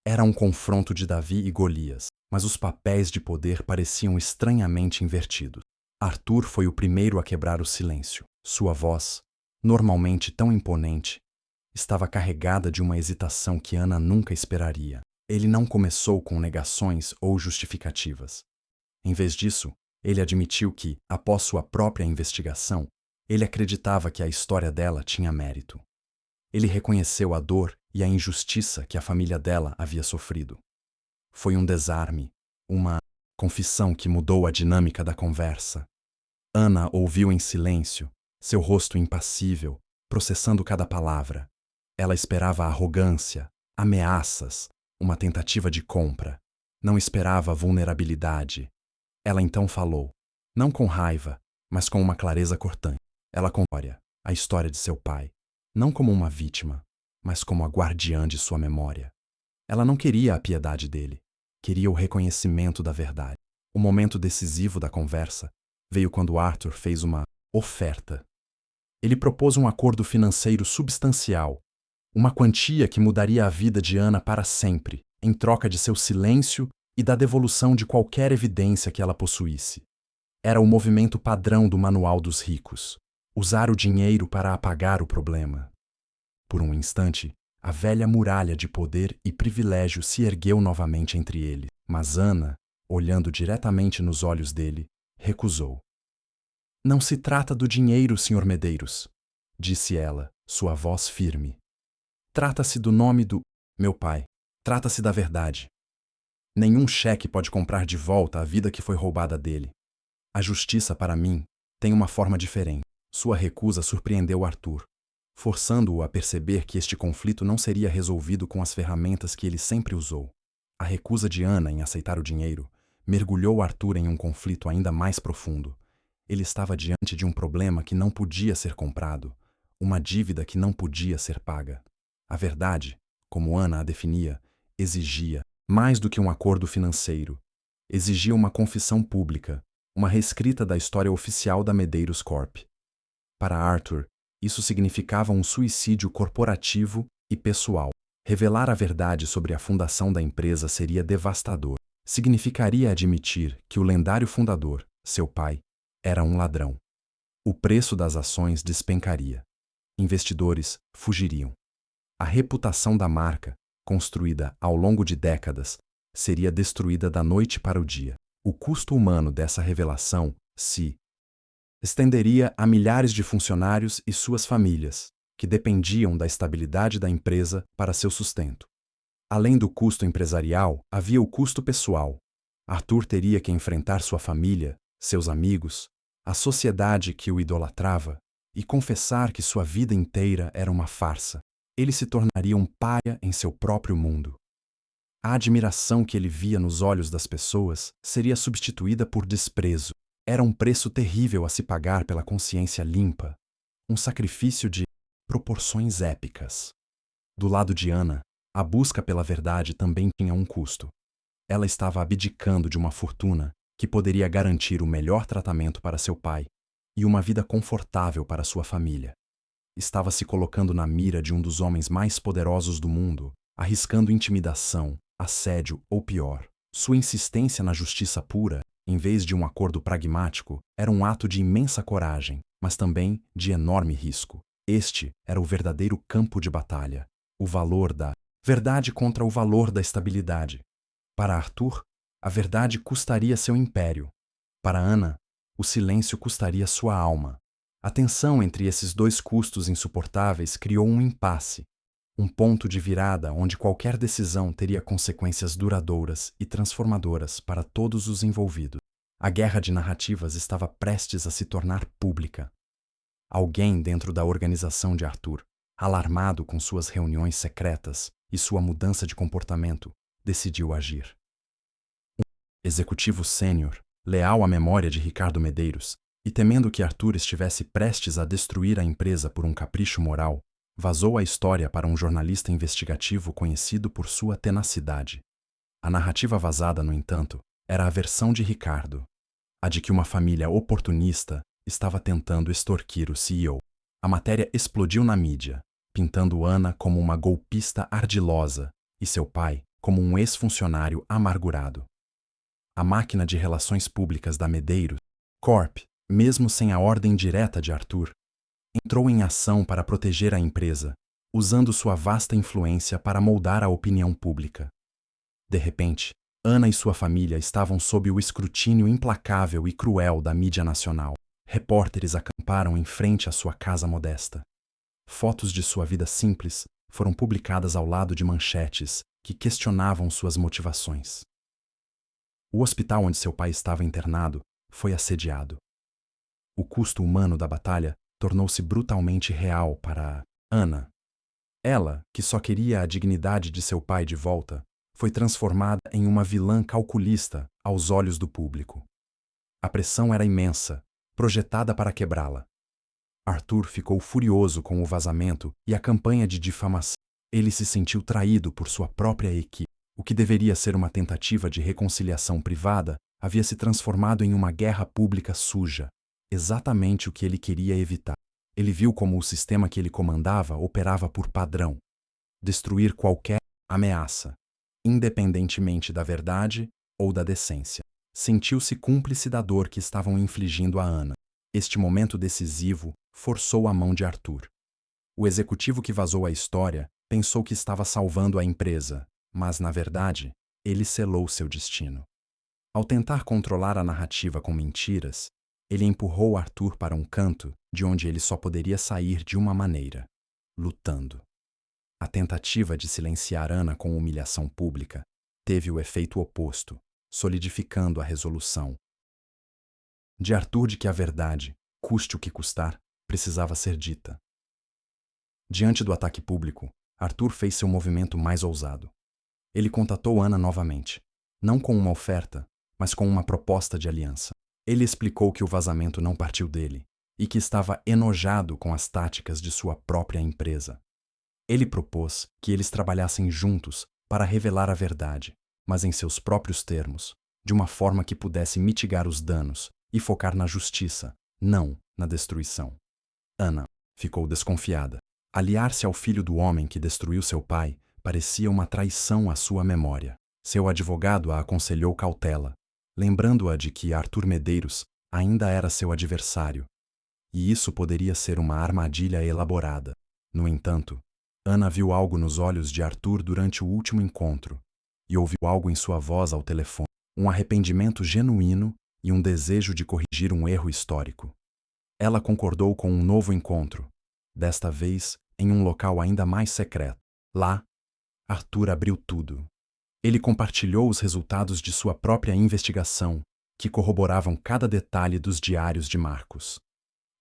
Era um confronto de Davi e Golias, mas os papéis de poder pareciam estranhamente invertidos. Arthur foi o primeiro a quebrar o silêncio. Sua voz, normalmente tão imponente, estava carregada de uma hesitação que Ana nunca esperaria. Ele não começou com negações ou justificativas. Em vez disso, ele admitiu que, após sua própria investigação, ele acreditava que a história dela tinha mérito. Ele reconheceu a dor e a injustiça que a família dela havia sofrido. Foi um desarme, uma confissão que mudou a dinâmica da conversa. Ana ouviu em silêncio, seu rosto impassível, processando cada palavra. Ela esperava arrogância, ameaças, uma tentativa de compra. Não esperava vulnerabilidade. Ela então falou, não com raiva, mas com uma clareza cortante. Ela contou a história de seu pai, não como uma vítima, mas como a guardiã de sua memória. Ela não queria a piedade dele, queria o reconhecimento da verdade. O momento decisivo da conversa veio quando Arthur fez uma oferta. Ele propôs um acordo financeiro substancial, uma quantia que mudaria a vida de Ana para sempre, em troca de seu silêncio e da devolução de qualquer evidência que ela possuísse. Era o movimento padrão do Manual dos Ricos, usar o dinheiro para apagar o problema. Por um instante, a velha muralha de poder e privilégio se ergueu novamente entre eles, mas Ana, olhando diretamente nos olhos dele, recusou. Não se trata do dinheiro, Sr. Medeiros, disse ela, sua voz firme. Trata-se do nome do meu pai. Trata-se da verdade. Nenhum cheque pode comprar de volta a vida que foi roubada dele. A justiça, para mim, tem uma forma diferente. Sua recusa surpreendeu Arthur, forçando-o a perceber que este conflito não seria resolvido com as ferramentas que ele sempre usou. A recusa de Ana em aceitar o dinheiro mergulhou Arthur em um conflito ainda mais profundo. Ele estava diante de um problema que não podia ser comprado, uma dívida que não podia ser paga. A verdade, como Ana a definia, exigia mais do que um acordo financeiro. Exigia uma confissão pública, uma reescrita da história oficial da Medeiros Corp. Para Arthur, isso significava um suicídio corporativo e pessoal. Revelar a verdade sobre a fundação da empresa seria devastador. Significaria admitir que o lendário fundador, seu pai, era um ladrão. O preço das ações despencaria. Investidores fugiriam. A reputação da marca, construída ao longo de décadas, seria destruída da noite para o dia. O custo humano dessa revelação se estenderia a milhares de funcionários e suas famílias, que dependiam da estabilidade da empresa para seu sustento. Além do custo empresarial, havia o custo pessoal. Arthur teria que enfrentar sua família, seus amigos, a sociedade que o idolatrava e confessar que sua vida inteira era uma farsa. Ele se tornaria um pária em seu próprio mundo. A admiração que ele via nos olhos das pessoas seria substituída por desprezo. Era um preço terrível a se pagar pela consciência limpa, um sacrifício de proporções épicas. Do lado de Anna, a busca pela verdade também tinha um custo. Ela estava abdicando de uma fortuna que poderia garantir o melhor tratamento para seu pai e uma vida confortável para sua família. Estava se colocando na mira de um dos homens mais poderosos do mundo, arriscando intimidação, assédio ou pior. Sua insistência na justiça pura, em vez de um acordo pragmático, era um ato de imensa coragem, mas também de enorme risco. Este era o verdadeiro campo de batalha, o valor da verdade contra o valor da estabilidade. Para Arthur, a verdade custaria seu império. Para Anna, o silêncio custaria sua alma. A tensão entre esses dois custos insuportáveis criou um impasse, um ponto de virada onde qualquer decisão teria consequências duradouras e transformadoras para todos os envolvidos. A guerra de narrativas estava prestes a se tornar pública. Alguém dentro da organização de Arthur, alarmado com suas reuniões secretas e sua mudança de comportamento, decidiu agir. Um executivo sênior, leal à memória de Ricardo Medeiros, e temendo que Arthur estivesse prestes a destruir a empresa por um capricho moral, vazou a história para um jornalista investigativo conhecido por sua tenacidade. A narrativa vazada, no entanto, era a versão de Ricardo, a de que uma família oportunista estava tentando extorquir o CEO. A matéria explodiu na mídia, pintando Anna como uma golpista ardilosa e seu pai como um ex-funcionário amargurado. A máquina de relações públicas da Medeiros Corp, mesmo sem a ordem direta de Arthur, entrou em ação para proteger a empresa, usando sua vasta influência para moldar a opinião pública. De repente, Anna e sua família estavam sob o escrutínio implacável e cruel da mídia nacional. Repórteres acamparam em frente à sua casa modesta. Fotos de sua vida simples foram publicadas ao lado de manchetes que questionavam suas motivações. O hospital onde seu pai estava internado foi assediado. O custo humano da batalha tornou-se brutalmente real para Anna. Ela, que só queria a dignidade de seu pai de volta, foi transformada em uma vilã calculista aos olhos do público. A pressão era imensa, projetada para quebrá-la. Arthur ficou furioso com o vazamento e a campanha de difamação. Ele se sentiu traído por sua própria equipe. O que deveria ser uma tentativa de reconciliação privada havia se transformado em uma guerra pública suja, exatamente o que ele queria evitar. Ele viu como o sistema que ele comandava operava por padrão: destruir qualquer ameaça, independentemente da verdade ou da decência. Sentiu-se cúmplice da dor que estavam infligindo a Anna. Este momento decisivo forçou a mão de Arthur. O executivo que vazou a história pensou que estava salvando a empresa, mas, na verdade, ele selou seu destino. Ao tentar controlar a narrativa com mentiras, ele empurrou Arthur para um canto de onde ele só poderia sair de uma maneira: lutando. A tentativa de silenciar Anna com humilhação pública teve o efeito oposto, solidificando a resolução de Arthur de que a verdade, custe o que custar, precisava ser dita. Diante do ataque público, Arthur fez seu movimento mais ousado. Ele contatou Anna novamente, não com uma oferta, mas com uma proposta de aliança. Ele explicou que o vazamento não partiu dele e que estava enojado com as táticas de sua própria empresa. Ele propôs que eles trabalhassem juntos para revelar a verdade, mas em seus próprios termos, de uma forma que pudesse mitigar os danos e focar na justiça, não na destruição. Ana ficou desconfiada. Aliar-se ao filho do homem que destruiu seu pai parecia uma traição à sua memória. Seu advogado a aconselhou cautela, lembrando-a de que Arthur Medeiros ainda era seu adversário, e isso poderia ser uma armadilha elaborada. No entanto, Ana viu algo nos olhos de Arthur durante o último encontro, e ouviu algo em sua voz ao telefone, um arrependimento genuíno e um desejo de corrigir um erro histórico. Ela concordou com um novo encontro, desta vez em um local ainda mais secreto. Lá, Arthur abriu tudo. Ele compartilhou os resultados de sua própria investigação, que corroboravam cada detalhe dos diários de Marcos.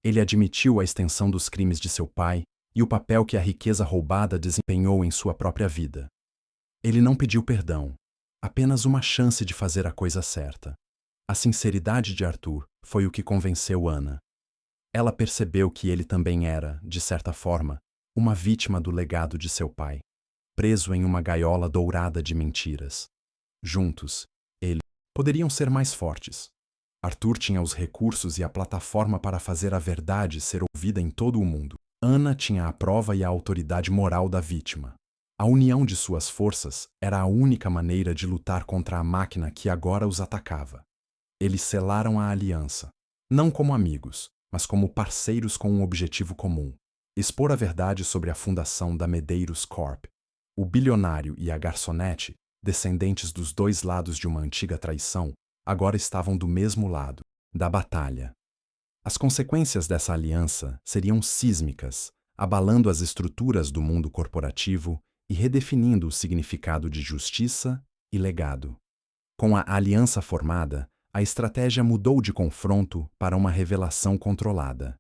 Ele admitiu a extensão dos crimes de seu pai e o papel que a riqueza roubada desempenhou em sua própria vida. Ele não pediu perdão, apenas uma chance de fazer a coisa certa. A sinceridade de Arthur foi o que convenceu Ana. Ela percebeu que ele também era, de certa forma, uma vítima do legado de seu pai, preso em uma gaiola dourada de mentiras. Juntos, eles poderiam ser mais fortes. Arthur tinha os recursos e a plataforma para fazer a verdade ser ouvida em todo o mundo. Ana tinha a prova e a autoridade moral da vítima. A união de suas forças era a única maneira de lutar contra a máquina que agora os atacava. Eles selaram a aliança, não como amigos, mas como parceiros com um objetivo comum: expor a verdade sobre a fundação da Medeiros Corp. O bilionário e a garçonete, descendentes dos dois lados de uma antiga traição, agora estavam do mesmo lado, da batalha. As consequências dessa aliança seriam sísmicas, abalando as estruturas do mundo corporativo e redefinindo o significado de justiça e legado. Com a aliança formada, a estratégia mudou de confronto para uma revelação controlada.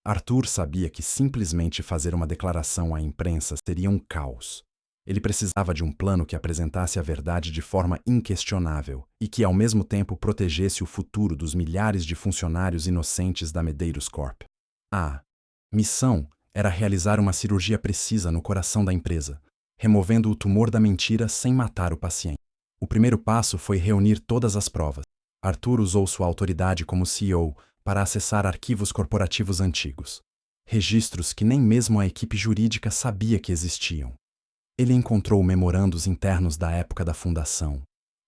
Arthur sabia que simplesmente fazer uma declaração à imprensa seria um caos. Ele precisava de um plano que apresentasse a verdade de forma inquestionável e que, ao mesmo tempo, protegesse o futuro dos milhares de funcionários inocentes da Medeiros Corp. A missão era realizar uma cirurgia precisa no coração da empresa, removendo o tumor da mentira sem matar o paciente. O primeiro passo foi reunir todas as provas. Arthur usou sua autoridade como CEO para acessar arquivos corporativos antigos, registros que nem mesmo a equipe jurídica sabia que existiam. Ele encontrou memorandos internos da época da fundação,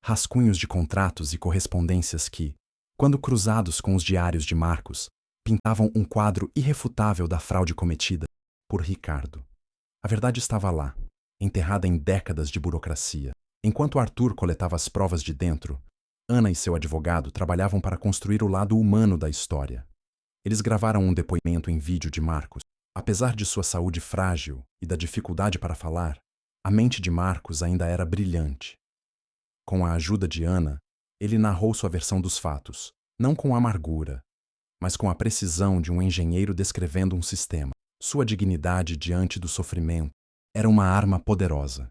rascunhos de contratos e correspondências que, quando cruzados com os diários de Marcos, pintavam um quadro irrefutável da fraude cometida por Ricardo. A verdade estava lá, enterrada em décadas de burocracia. Enquanto Arthur coletava as provas de dentro, Ana e seu advogado trabalhavam para construir o lado humano da história. Eles gravaram um depoimento em vídeo de Marcos. Apesar de sua saúde frágil e da dificuldade para falar, a mente de Marcos ainda era brilhante. Com a ajuda de Ana, ele narrou sua versão dos fatos, não com amargura, mas com a precisão de um engenheiro descrevendo um sistema. Sua dignidade diante do sofrimento era uma arma poderosa.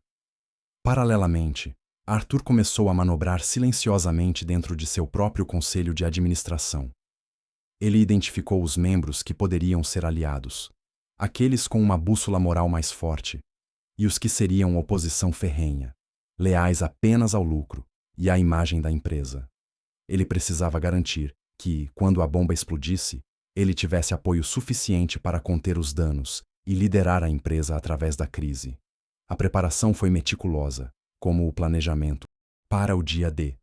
Paralelamente, Arthur começou a manobrar silenciosamente dentro de seu próprio conselho de administração. Ele identificou os membros que poderiam ser aliados, aqueles com uma bússola moral mais forte, e os que seriam oposição ferrenha, leais apenas ao lucro e à imagem da empresa. Ele precisava garantir que, quando a bomba explodisse, ele tivesse apoio suficiente para conter os danos e liderar a empresa através da crise. A preparação foi meticulosa, como o planejamento, para o dia D.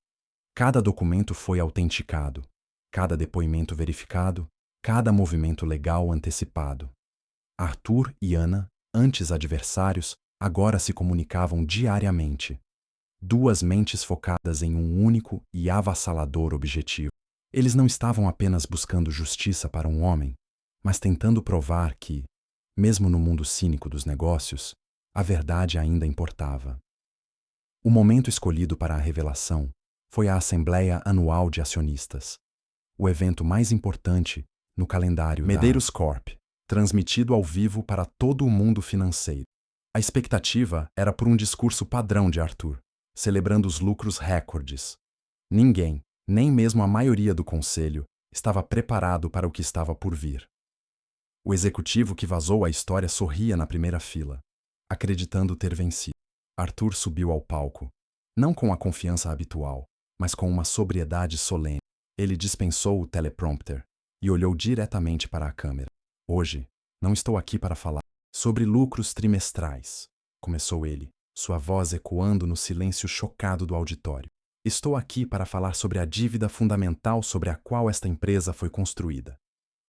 Cada documento foi autenticado, cada depoimento verificado, cada movimento legal antecipado. Arthur e Ana, antes adversários, agora se comunicavam diariamente. Duas mentes focadas em um único e avassalador objetivo. Eles não estavam apenas buscando justiça para um homem, mas tentando provar que, mesmo no mundo cínico dos negócios, a verdade ainda importava. O momento escolhido para a revelação foi a Assembleia Anual de Acionistas, o evento mais importante no calendário Medeiros Corp, transmitido ao vivo para todo o mundo financeiro. A expectativa era por um discurso padrão de Arthur, celebrando os lucros recordes. Ninguém, nem mesmo a maioria do conselho, estava preparado para o que estava por vir. O executivo que vazou a história sorria na primeira fila, acreditando ter vencido. Arthur subiu ao palco, não com a confiança habitual, mas com uma sobriedade solene. Ele dispensou o teleprompter e olhou diretamente para a câmera. Hoje, não estou aqui para falar sobre lucros trimestrais, começou ele, sua voz ecoando no silêncio chocado do auditório. Estou aqui para falar sobre a dívida fundamental sobre a qual esta empresa foi construída.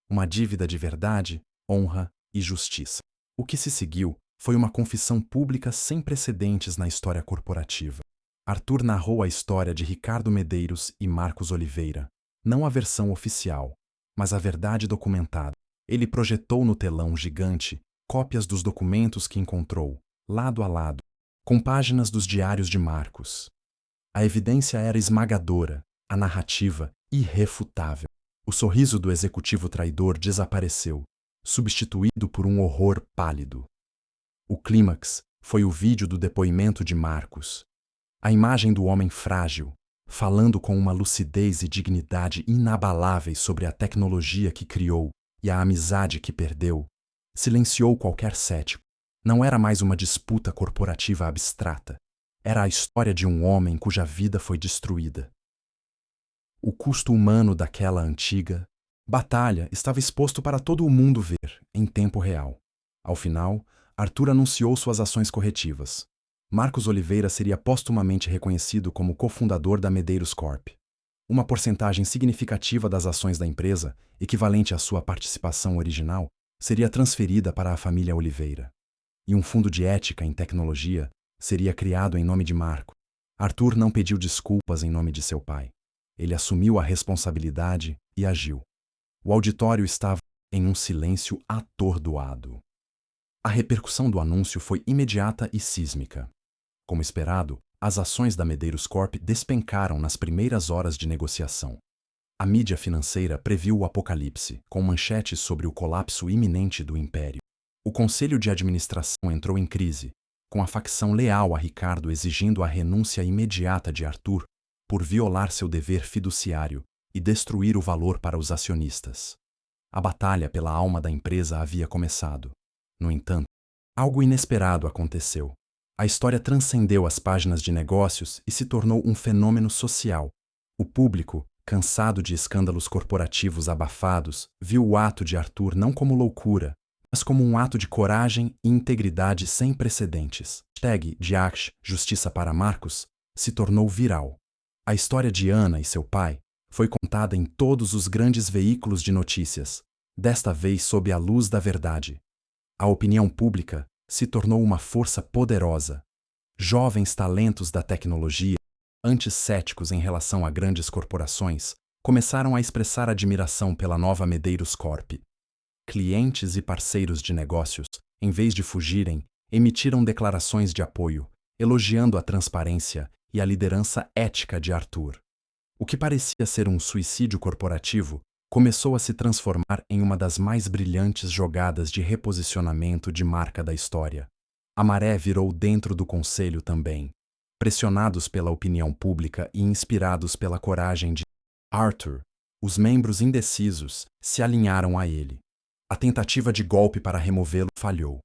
Uma dívida de verdade, honra e justiça. O que se seguiu foi uma confissão pública sem precedentes na história corporativa. Arthur narrou a história de Ricardo Medeiros e Marcos Oliveira, não a versão oficial, mas a verdade documentada. Ele projetou no telão gigante cópias dos documentos que encontrou, lado a lado, com páginas dos diários de Marcos. A evidência era esmagadora, a narrativa irrefutável. O sorriso do executivo traidor desapareceu, substituído por um horror pálido. O clímax foi o vídeo do depoimento de Marcos. A imagem do homem frágil, falando com uma lucidez e dignidade inabaláveis sobre a tecnologia que criou e a amizade que perdeu, silenciou qualquer cético. Não era mais uma disputa corporativa abstrata. Era a história de um homem cuja vida foi destruída. O custo humano daquela antiga batalha estava exposto para todo o mundo ver, em tempo real. Ao final, Arthur anunciou suas ações corretivas. Marcos Oliveira seria postumamente reconhecido como cofundador da Medeiros Corp. Uma porcentagem significativa das ações da empresa, equivalente à sua participação original, seria transferida para a família Oliveira. E um fundo de ética em tecnologia seria criado em nome de Marco. Arthur não pediu desculpas em nome de seu pai. Ele assumiu a responsabilidade e agiu. O auditório estava em um silêncio atordoado. A repercussão do anúncio foi imediata e sísmica. Como esperado, as ações da Medeiros Corp despencaram nas primeiras horas de negociação. A mídia financeira previu o apocalipse, com manchetes sobre o colapso iminente do império. O conselho de administração entrou em crise, com a facção leal a Ricardo exigindo a renúncia imediata de Arthur por violar seu dever fiduciário e destruir o valor para os acionistas. A batalha pela alma da empresa havia começado. No entanto, algo inesperado aconteceu. A história transcendeu as páginas de negócios e se tornou um fenômeno social. O público, cansado de escândalos corporativos abafados, viu o ato de Arthur não como loucura, mas como um ato de coragem e integridade sem precedentes. #Diax Justiça para Marcos se tornou viral. A história de Ana e seu pai foi contada em todos os grandes veículos de notícias, desta vez sob a luz da verdade. A opinião pública se tornou uma força poderosa. Jovens talentos da tecnologia, antes céticos em relação a grandes corporações, começaram a expressar admiração pela nova Medeiros Corp. Clientes e parceiros de negócios, em vez de fugirem, emitiram declarações de apoio, elogiando a transparência e a liderança ética de Arthur. O que parecia ser um suicídio corporativo começou a se transformar em uma das mais brilhantes jogadas de reposicionamento de marca da história. A maré virou dentro do conselho também. Pressionados pela opinião pública e inspirados pela coragem de Arthur, os membros indecisos se alinharam a ele. A tentativa de golpe para removê-lo falhou.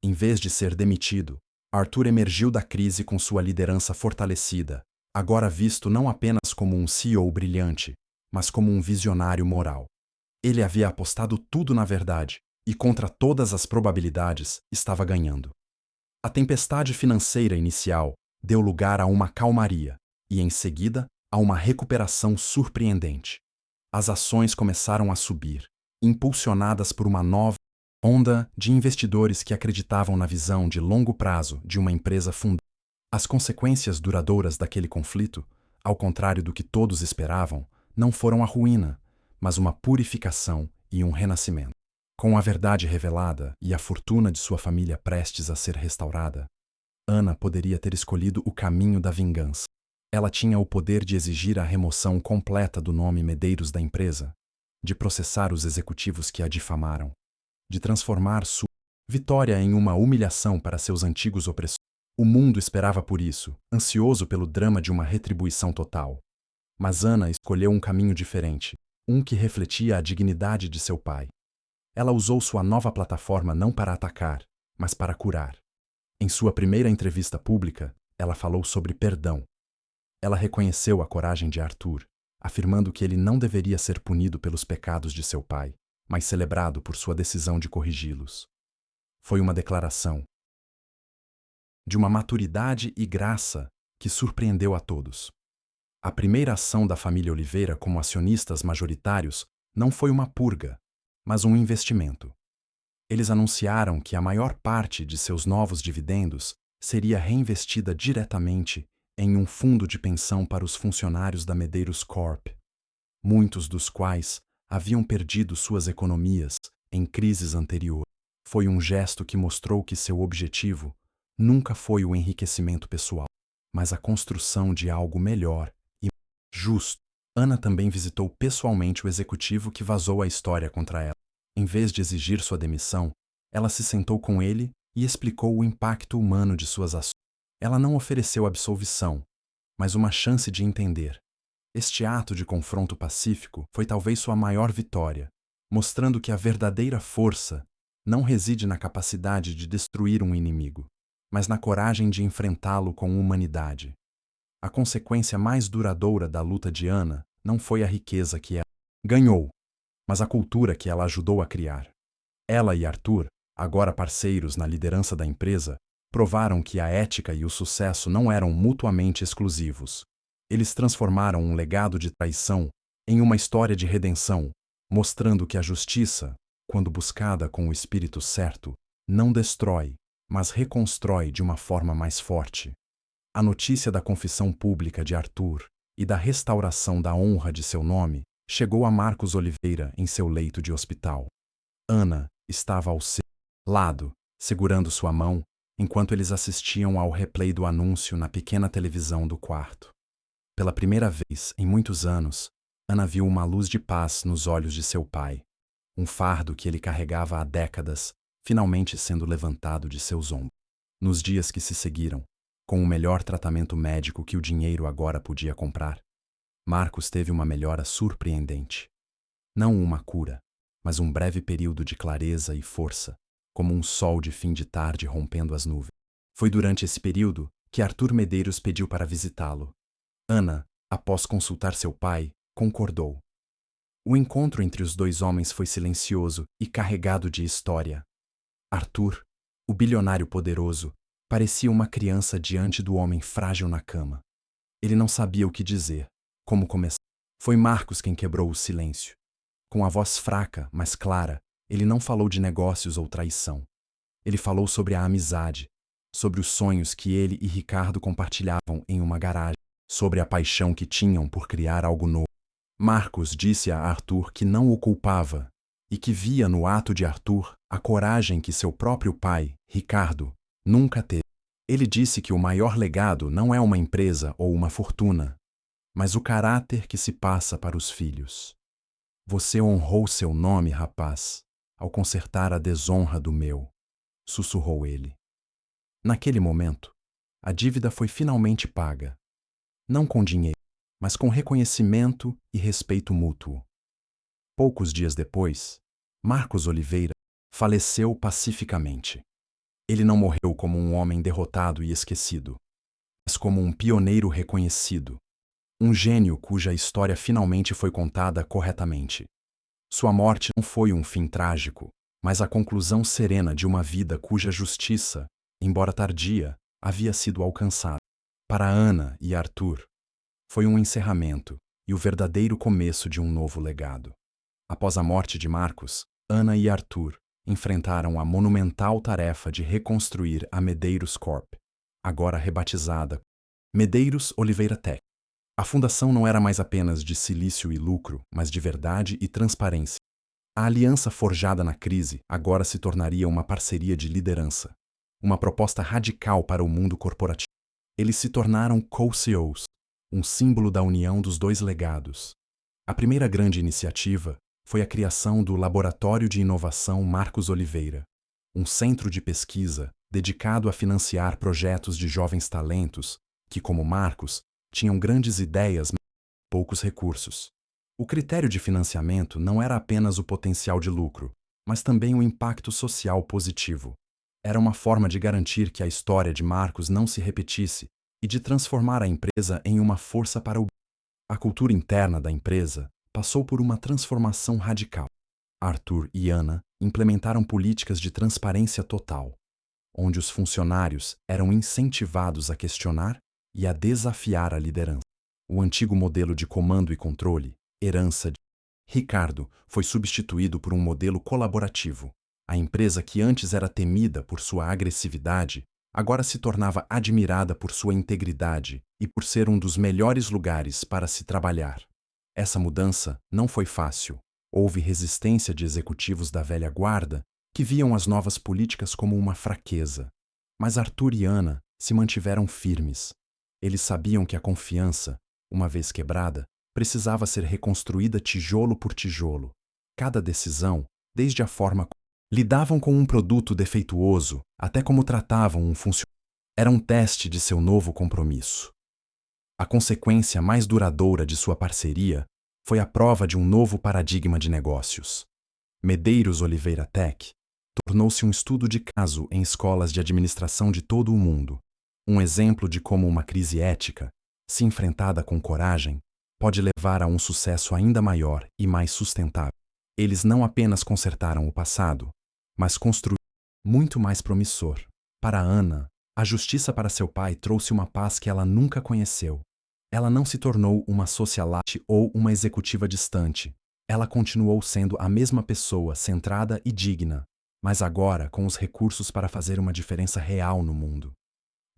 Em vez de ser demitido, Arthur emergiu da crise com sua liderança fortalecida, agora visto não apenas como um CEO brilhante, mas como um visionário moral. Ele havia apostado tudo na verdade e, contra todas as probabilidades, estava ganhando. A tempestade financeira inicial deu lugar a uma calmaria e, em seguida, a uma recuperação surpreendente. As ações começaram a subir, impulsionadas por uma nova onda de investidores que acreditavam na visão de longo prazo de uma empresa fundada. As consequências duradouras daquele conflito, ao contrário do que todos esperavam, não foram a ruína, mas uma purificação e um renascimento. Com a verdade revelada e a fortuna de sua família prestes a ser restaurada, Ana poderia ter escolhido o caminho da vingança. Ela tinha o poder de exigir a remoção completa do nome Medeiros da empresa, de processar os executivos que a difamaram, de transformar sua vitória em uma humilhação para seus antigos opressores. O mundo esperava por isso, ansioso pelo drama de uma retribuição total. Mas Ana escolheu um caminho diferente, um que refletia a dignidade de seu pai. Ela usou sua nova plataforma não para atacar, mas para curar. Em sua primeira entrevista pública, ela falou sobre perdão. Ela reconheceu a coragem de Arthur afirmando que ele não deveria ser punido pelos pecados de seu pai, mas celebrado por sua decisão de corrigi-los. Foi uma declaração de uma maturidade e graça que surpreendeu a todos. A primeira ação da família Oliveira como acionistas majoritários não foi uma purga, mas um investimento. Eles anunciaram que a maior parte de seus novos dividendos seria reinvestida diretamente em um fundo de pensão para os funcionários da Medeiros Corp, muitos dos quais haviam perdido suas economias em crises anteriores. Foi um gesto que mostrou que seu objetivo nunca foi o enriquecimento pessoal, mas a construção de algo melhor e justo. Ana também visitou pessoalmente o executivo que vazou a história contra ela. Em vez de exigir sua demissão, ela se sentou com ele e explicou o impacto humano de suas ações. Ela não ofereceu absolvição, mas uma chance de entender. Este ato de confronto pacífico foi talvez sua maior vitória, mostrando que a verdadeira força não reside na capacidade de destruir um inimigo, mas na coragem de enfrentá-lo com humanidade. A consequência mais duradoura da luta de Ana não foi a riqueza que ela ganhou, mas a cultura que ela ajudou a criar. Ela e Arthur, agora parceiros na liderança da empresa, provaram que a ética e o sucesso não eram mutuamente exclusivos. Eles transformaram um legado de traição em uma história de redenção, mostrando que a justiça, quando buscada com o espírito certo, não destrói, mas reconstrói de uma forma mais forte. A notícia da confissão pública de Arthur e da restauração da honra de seu nome chegou a Marcos Oliveira em seu leito de hospital. Ana estava ao seu lado, segurando sua mão, enquanto eles assistiam ao replay do anúncio na pequena televisão do quarto. Pela primeira vez em muitos anos, Ana viu uma luz de paz nos olhos de seu pai, um fardo que ele carregava há décadas, finalmente sendo levantado de seus ombros. Nos dias que se seguiram, com o melhor tratamento médico que o dinheiro agora podia comprar, Marcos teve uma melhora surpreendente. Não uma cura, mas um breve período de clareza e força, como um sol de fim de tarde rompendo as nuvens. Foi durante esse período que Arthur Medeiros pediu para visitá-lo. Ana, após consultar seu pai, concordou. O encontro entre os dois homens foi silencioso e carregado de história. Arthur, o bilionário poderoso, parecia uma criança diante do homem frágil na cama. Ele não sabia o que dizer, como começar. Foi Marcos quem quebrou o silêncio. Com a voz fraca, mas clara, ele não falou de negócios ou traição. Ele falou sobre a amizade, sobre os sonhos que ele e Ricardo compartilhavam em uma garagem, sobre a paixão que tinham por criar algo novo. Marcos disse a Arthur que não o culpava e que via no ato de Arthur a coragem que seu próprio pai, Ricardo, nunca teve. Ele disse que o maior legado não é uma empresa ou uma fortuna, mas o caráter que se passa para os filhos. Você honrou seu nome, rapaz, ao consertar a desonra do meu, sussurrou ele. Naquele momento, a dívida foi finalmente paga. Não com dinheiro, mas com reconhecimento e respeito mútuo. Poucos dias depois, Marcos Oliveira faleceu pacificamente. Ele não morreu como um homem derrotado e esquecido, mas como um pioneiro reconhecido, um gênio cuja história finalmente foi contada corretamente. Sua morte não foi um fim trágico, mas a conclusão serena de uma vida cuja justiça, embora tardia, havia sido alcançada. Para Ana e Arthur, foi um encerramento e o verdadeiro começo de um novo legado. Após a morte de Marcos, Ana e Arthur enfrentaram a monumental tarefa de reconstruir a Medeiros Corp, agora rebatizada Medeiros Oliveira Tech. A fundação não era mais apenas de silício e lucro, mas de verdade e transparência. A aliança forjada na crise agora se tornaria uma parceria de liderança, uma proposta radical para o mundo corporativo. Eles se tornaram co-CEOs, um símbolo da união dos dois legados. A primeira grande iniciativa foi a criação do Laboratório de Inovação Marcos Oliveira, um centro de pesquisa dedicado a financiar projetos de jovens talentos que, como Marcos, tinham grandes ideias, mas poucos recursos. O critério de financiamento não era apenas o potencial de lucro, mas também o impacto social positivo. Era uma forma de garantir que a história de Marcos não se repetisse e de transformar a empresa em uma força para o bem. A cultura interna da empresa passou por uma transformação radical. Arthur e Anna implementaram políticas de transparência total, onde os funcionários eram incentivados a questionar e a desafiar a liderança. O antigo modelo de comando e controle, herança de Ricardo, foi substituído por um modelo colaborativo. A empresa que antes era temida por sua agressividade, agora se tornava admirada por sua integridade e por ser um dos melhores lugares para se trabalhar. Essa mudança não foi fácil. Houve resistência de executivos da velha guarda que viam as novas políticas como uma fraqueza. Mas Arthur e Anna se mantiveram firmes. Eles sabiam que a confiança, uma vez quebrada, precisava ser reconstruída tijolo por tijolo. Cada decisão, desde a forma como lidavam com um produto defeituoso até como tratavam um funcionário, era um teste de seu novo compromisso. A consequência mais duradoura de sua parceria foi a prova de um novo paradigma de negócios. Medeiros Oliveira Tech tornou-se um estudo de caso em escolas de administração de todo o mundo, um exemplo de como uma crise ética, se enfrentada com coragem, pode levar a um sucesso ainda maior e mais sustentável. Eles não apenas consertaram o passado, mas construíram muito mais promissor. Para Anna, a justiça para seu pai trouxe uma paz que ela nunca conheceu. Ela não se tornou uma socialite ou uma executiva distante. Ela continuou sendo a mesma pessoa, centrada e digna, mas agora com os recursos para fazer uma diferença real no mundo.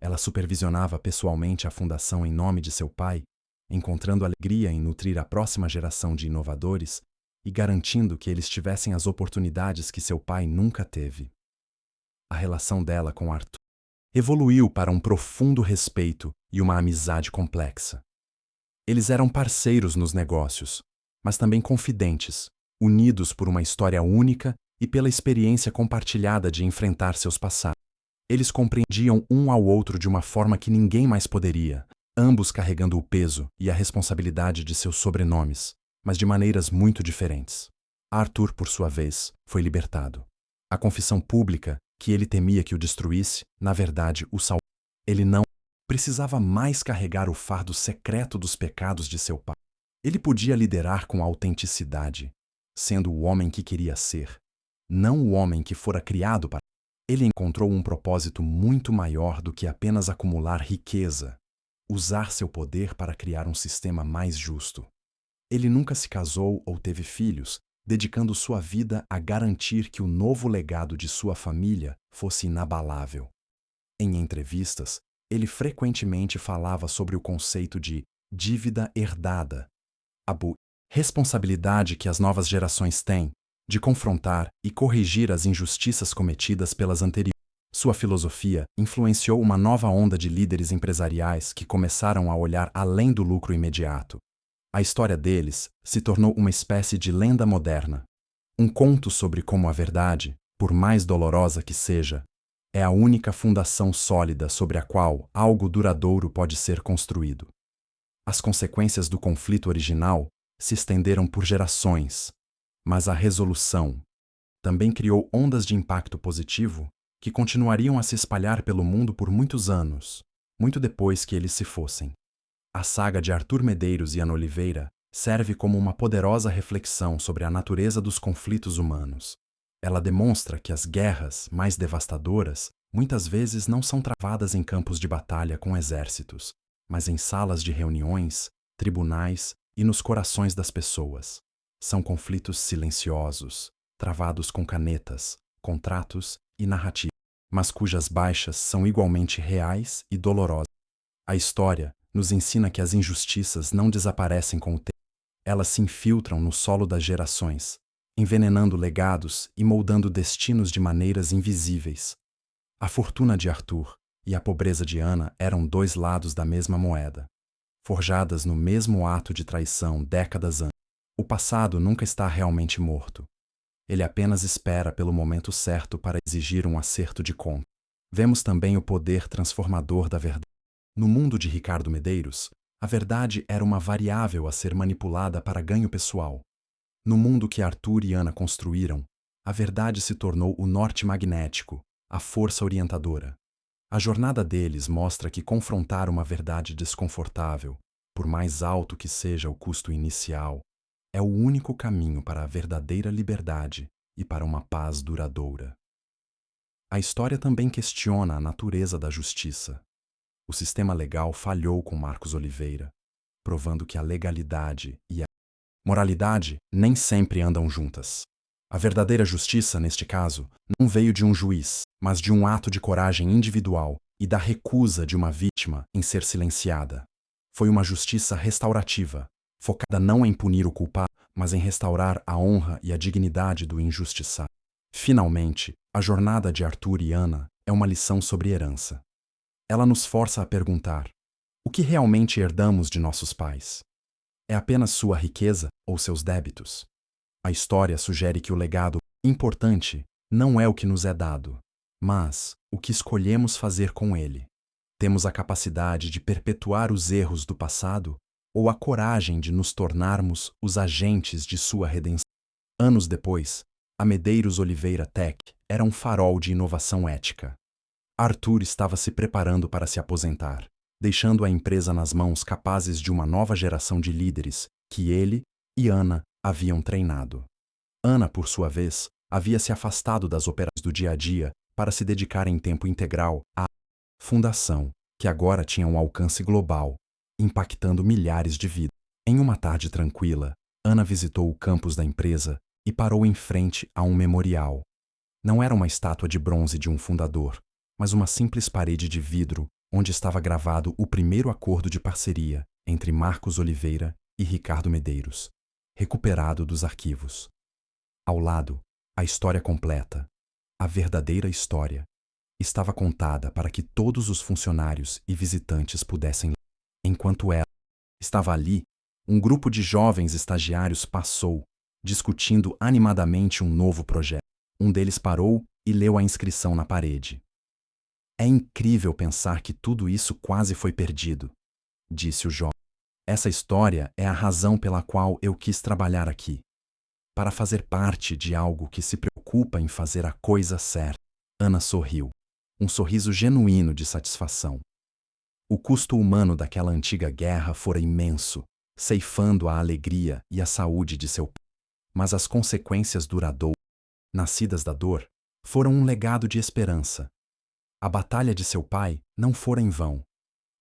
Ela supervisionava pessoalmente a fundação em nome de seu pai, encontrando alegria em nutrir a próxima geração de inovadores e garantindo que eles tivessem as oportunidades que seu pai nunca teve. A relação dela com Arthur evoluiu para um profundo respeito e uma amizade complexa. Eles eram parceiros nos negócios, mas também confidentes, unidos por uma história única e pela experiência compartilhada de enfrentar seus passados. Eles compreendiam um ao outro de uma forma que ninguém mais poderia, ambos carregando o peso e a responsabilidade de seus sobrenomes, mas de maneiras muito diferentes. Arthur, por sua vez, foi libertado. A confissão pública, que ele temia que o destruísse, na verdade o salvou. Ele não precisava mais carregar o fardo secreto dos pecados de seu pai. Ele podia liderar com autenticidade, sendo o homem que queria ser, não o homem que fora criado para. Ele encontrou um propósito muito maior do que apenas acumular riqueza, usar seu poder para criar um sistema mais justo. Ele nunca se casou ou teve filhos, dedicando sua vida a garantir que o novo legado de sua família fosse inabalável. Em entrevistas, ele frequentemente falava sobre o conceito de dívida herdada, a responsabilidade que as novas gerações têm de confrontar e corrigir as injustiças cometidas pelas anteriores. Sua filosofia influenciou uma nova onda de líderes empresariais que começaram a olhar além do lucro imediato. A história deles se tornou uma espécie de lenda moderna, um conto sobre como a verdade, por mais dolorosa que seja, é a única fundação sólida sobre a qual algo duradouro pode ser construído. As consequências do conflito original se estenderam por gerações, mas a resolução também criou ondas de impacto positivo que continuariam a se espalhar pelo mundo por muitos anos, muito depois que eles se fossem. A saga de Arthur Medeiros e Anna Oliveira serve como uma poderosa reflexão sobre a natureza dos conflitos humanos. Ela demonstra que as guerras mais devastadoras muitas vezes não são travadas em campos de batalha com exércitos, mas em salas de reuniões, tribunais e nos corações das pessoas. São conflitos silenciosos, travados com canetas, contratos e narrativas, mas cujas baixas são igualmente reais e dolorosas. A história nos ensina que as injustiças não desaparecem com o tempo. Elas se infiltram no solo das gerações, envenenando legados e moldando destinos de maneiras invisíveis. A fortuna de Arthur e a pobreza de Anna eram dois lados da mesma moeda, forjadas no mesmo ato de traição décadas antes. O passado nunca está realmente morto. Ele apenas espera pelo momento certo para exigir um acerto de conta. Vemos também o poder transformador da verdade. No mundo de Ricardo Medeiros, a verdade era uma variável a ser manipulada para ganho pessoal. No mundo que Arthur e Anna construíram, a verdade se tornou o norte magnético, a força orientadora. A jornada deles mostra que confrontar uma verdade desconfortável, por mais alto que seja o custo inicial, é o único caminho para a verdadeira liberdade e para uma paz duradoura. A história também questiona a natureza da justiça. O sistema legal falhou com Marcos Oliveira, provando que a legalidade e a moralidade nem sempre andam juntas. A verdadeira justiça, neste caso, não veio de um juiz, mas de um ato de coragem individual e da recusa de uma vítima em ser silenciada. Foi uma justiça restaurativa, focada não em punir o culpado, mas em restaurar a honra e a dignidade do injustiçado. Finalmente, a jornada de Arthur e Ana é uma lição sobre herança. Ela nos força a perguntar: o que realmente herdamos de nossos pais? É apenas sua riqueza ou seus débitos? A história sugere que o legado importante não é o que nos é dado, mas o que escolhemos fazer com ele. Temos a capacidade de perpetuar os erros do passado ou a coragem de nos tornarmos os agentes de sua redenção. Anos depois, a Medeiros Oliveira Tech era um farol de inovação ética. Arthur estava se preparando para se aposentar, deixando a empresa nas mãos capazes de uma nova geração de líderes que ele e Ana haviam treinado. Ana, por sua vez, havia se afastado das operações do dia a dia para se dedicar em tempo integral à fundação, que agora tinha um alcance global, impactando milhares de vidas. Em uma tarde tranquila, Ana visitou o campus da empresa e parou em frente a um memorial. Não era uma estátua de bronze de um fundador, mas uma simples parede de vidro onde estava gravado o primeiro acordo de parceria entre Marcos Oliveira e Ricardo Medeiros, recuperado dos arquivos. Ao lado, a história completa, a verdadeira história, estava contada para que todos os funcionários e visitantes pudessem ler. Enquanto ela estava ali, um grupo de jovens estagiários passou, discutindo animadamente um novo projeto. Um deles parou e leu a inscrição na parede. É incrível pensar que tudo isso quase foi perdido, disse o jovem. Essa história é a razão pela qual eu quis trabalhar aqui. Para fazer parte de algo que se preocupa em fazer a coisa certa. Ana sorriu, um sorriso genuíno de satisfação. O custo humano daquela antiga guerra fora imenso, ceifando a alegria e a saúde de seu pai. Mas as consequências duradouras, nascidas da dor, foram um legado de esperança. A batalha de seu pai não fora em vão.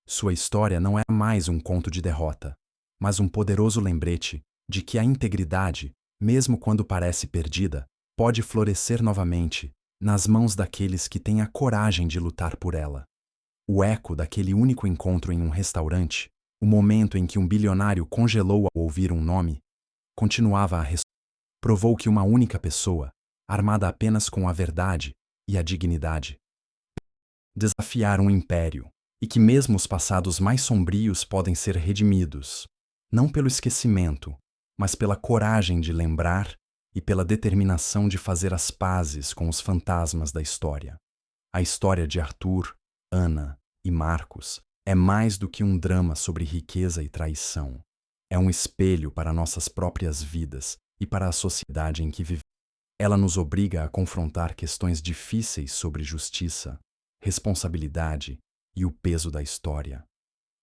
Sua história não é mais um conto de derrota, mas um poderoso lembrete de que a integridade, mesmo quando parece perdida, pode florescer novamente nas mãos daqueles que têm a coragem de lutar por ela. O eco daquele único encontro em um restaurante, o momento em que um bilionário congelou ao ouvir um nome, continuava a ressoar. Provou que uma única pessoa, armada apenas com a verdade e a dignidade, desafiar um império, e que mesmo os passados mais sombrios podem ser redimidos, não pelo esquecimento, mas pela coragem de lembrar e pela determinação de fazer as pazes com os fantasmas da história. A história de Arthur, Ana e Marcos é mais do que um drama sobre riqueza e traição. É um espelho para nossas próprias vidas e para a sociedade em que vivemos. Ela nos obriga a confrontar questões difíceis sobre justiça, responsabilidade e o peso da história.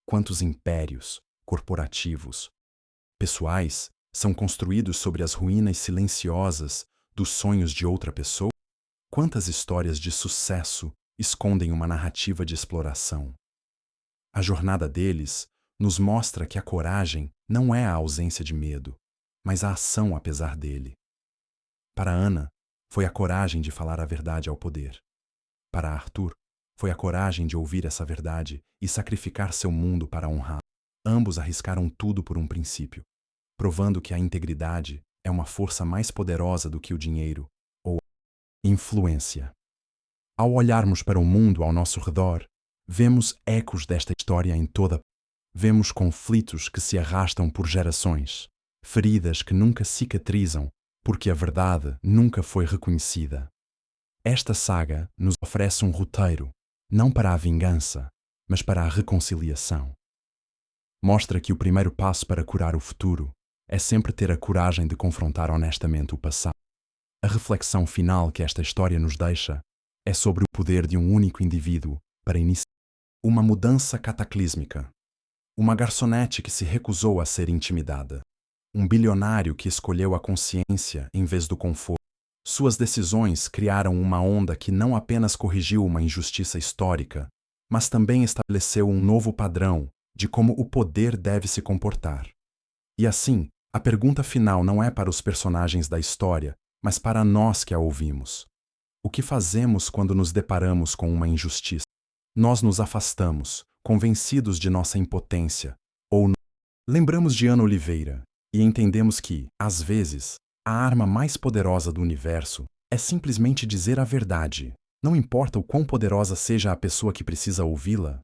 Quantos impérios, corporativos, pessoais, são construídos sobre as ruínas silenciosas dos sonhos de outra pessoa? Quantas histórias de sucesso escondem uma narrativa de exploração? A jornada deles nos mostra que a coragem não é a ausência de medo, mas a ação apesar dele. Para Ana, foi a coragem de falar a verdade ao poder. Para Arthur, foi a coragem de ouvir essa verdade e sacrificar seu mundo para honrar. Ambos arriscaram tudo por um princípio, provando que a integridade é uma força mais poderosa do que o dinheiro ou a influência. Ao olharmos para o mundo ao nosso redor, vemos ecos desta história em toda. Vemos conflitos que se arrastam por gerações, feridas que nunca cicatrizam porque a verdade nunca foi reconhecida. Esta saga nos oferece um roteiro, não para a vingança, mas para a reconciliação. Mostra que o primeiro passo para curar o futuro é sempre ter a coragem de confrontar honestamente o passado. A reflexão final que esta história nos deixa é sobre o poder de um único indivíduo para iniciar uma mudança cataclísmica. Uma garçonete que se recusou a ser intimidada. Um bilionário que escolheu a consciência em vez do conforto. Suas decisões criaram uma onda que não apenas corrigiu uma injustiça histórica, mas também estabeleceu um novo padrão de como o poder deve se comportar. E assim, a pergunta final não é para os personagens da história, mas para nós que a ouvimos. O que fazemos quando nos deparamos com uma injustiça? Nós nos afastamos, convencidos de nossa impotência, ou lembramos de Ana Oliveira e entendemos que, às vezes, a arma mais poderosa do universo é simplesmente dizer a verdade, não importa o quão poderosa seja a pessoa que precisa ouvi-la?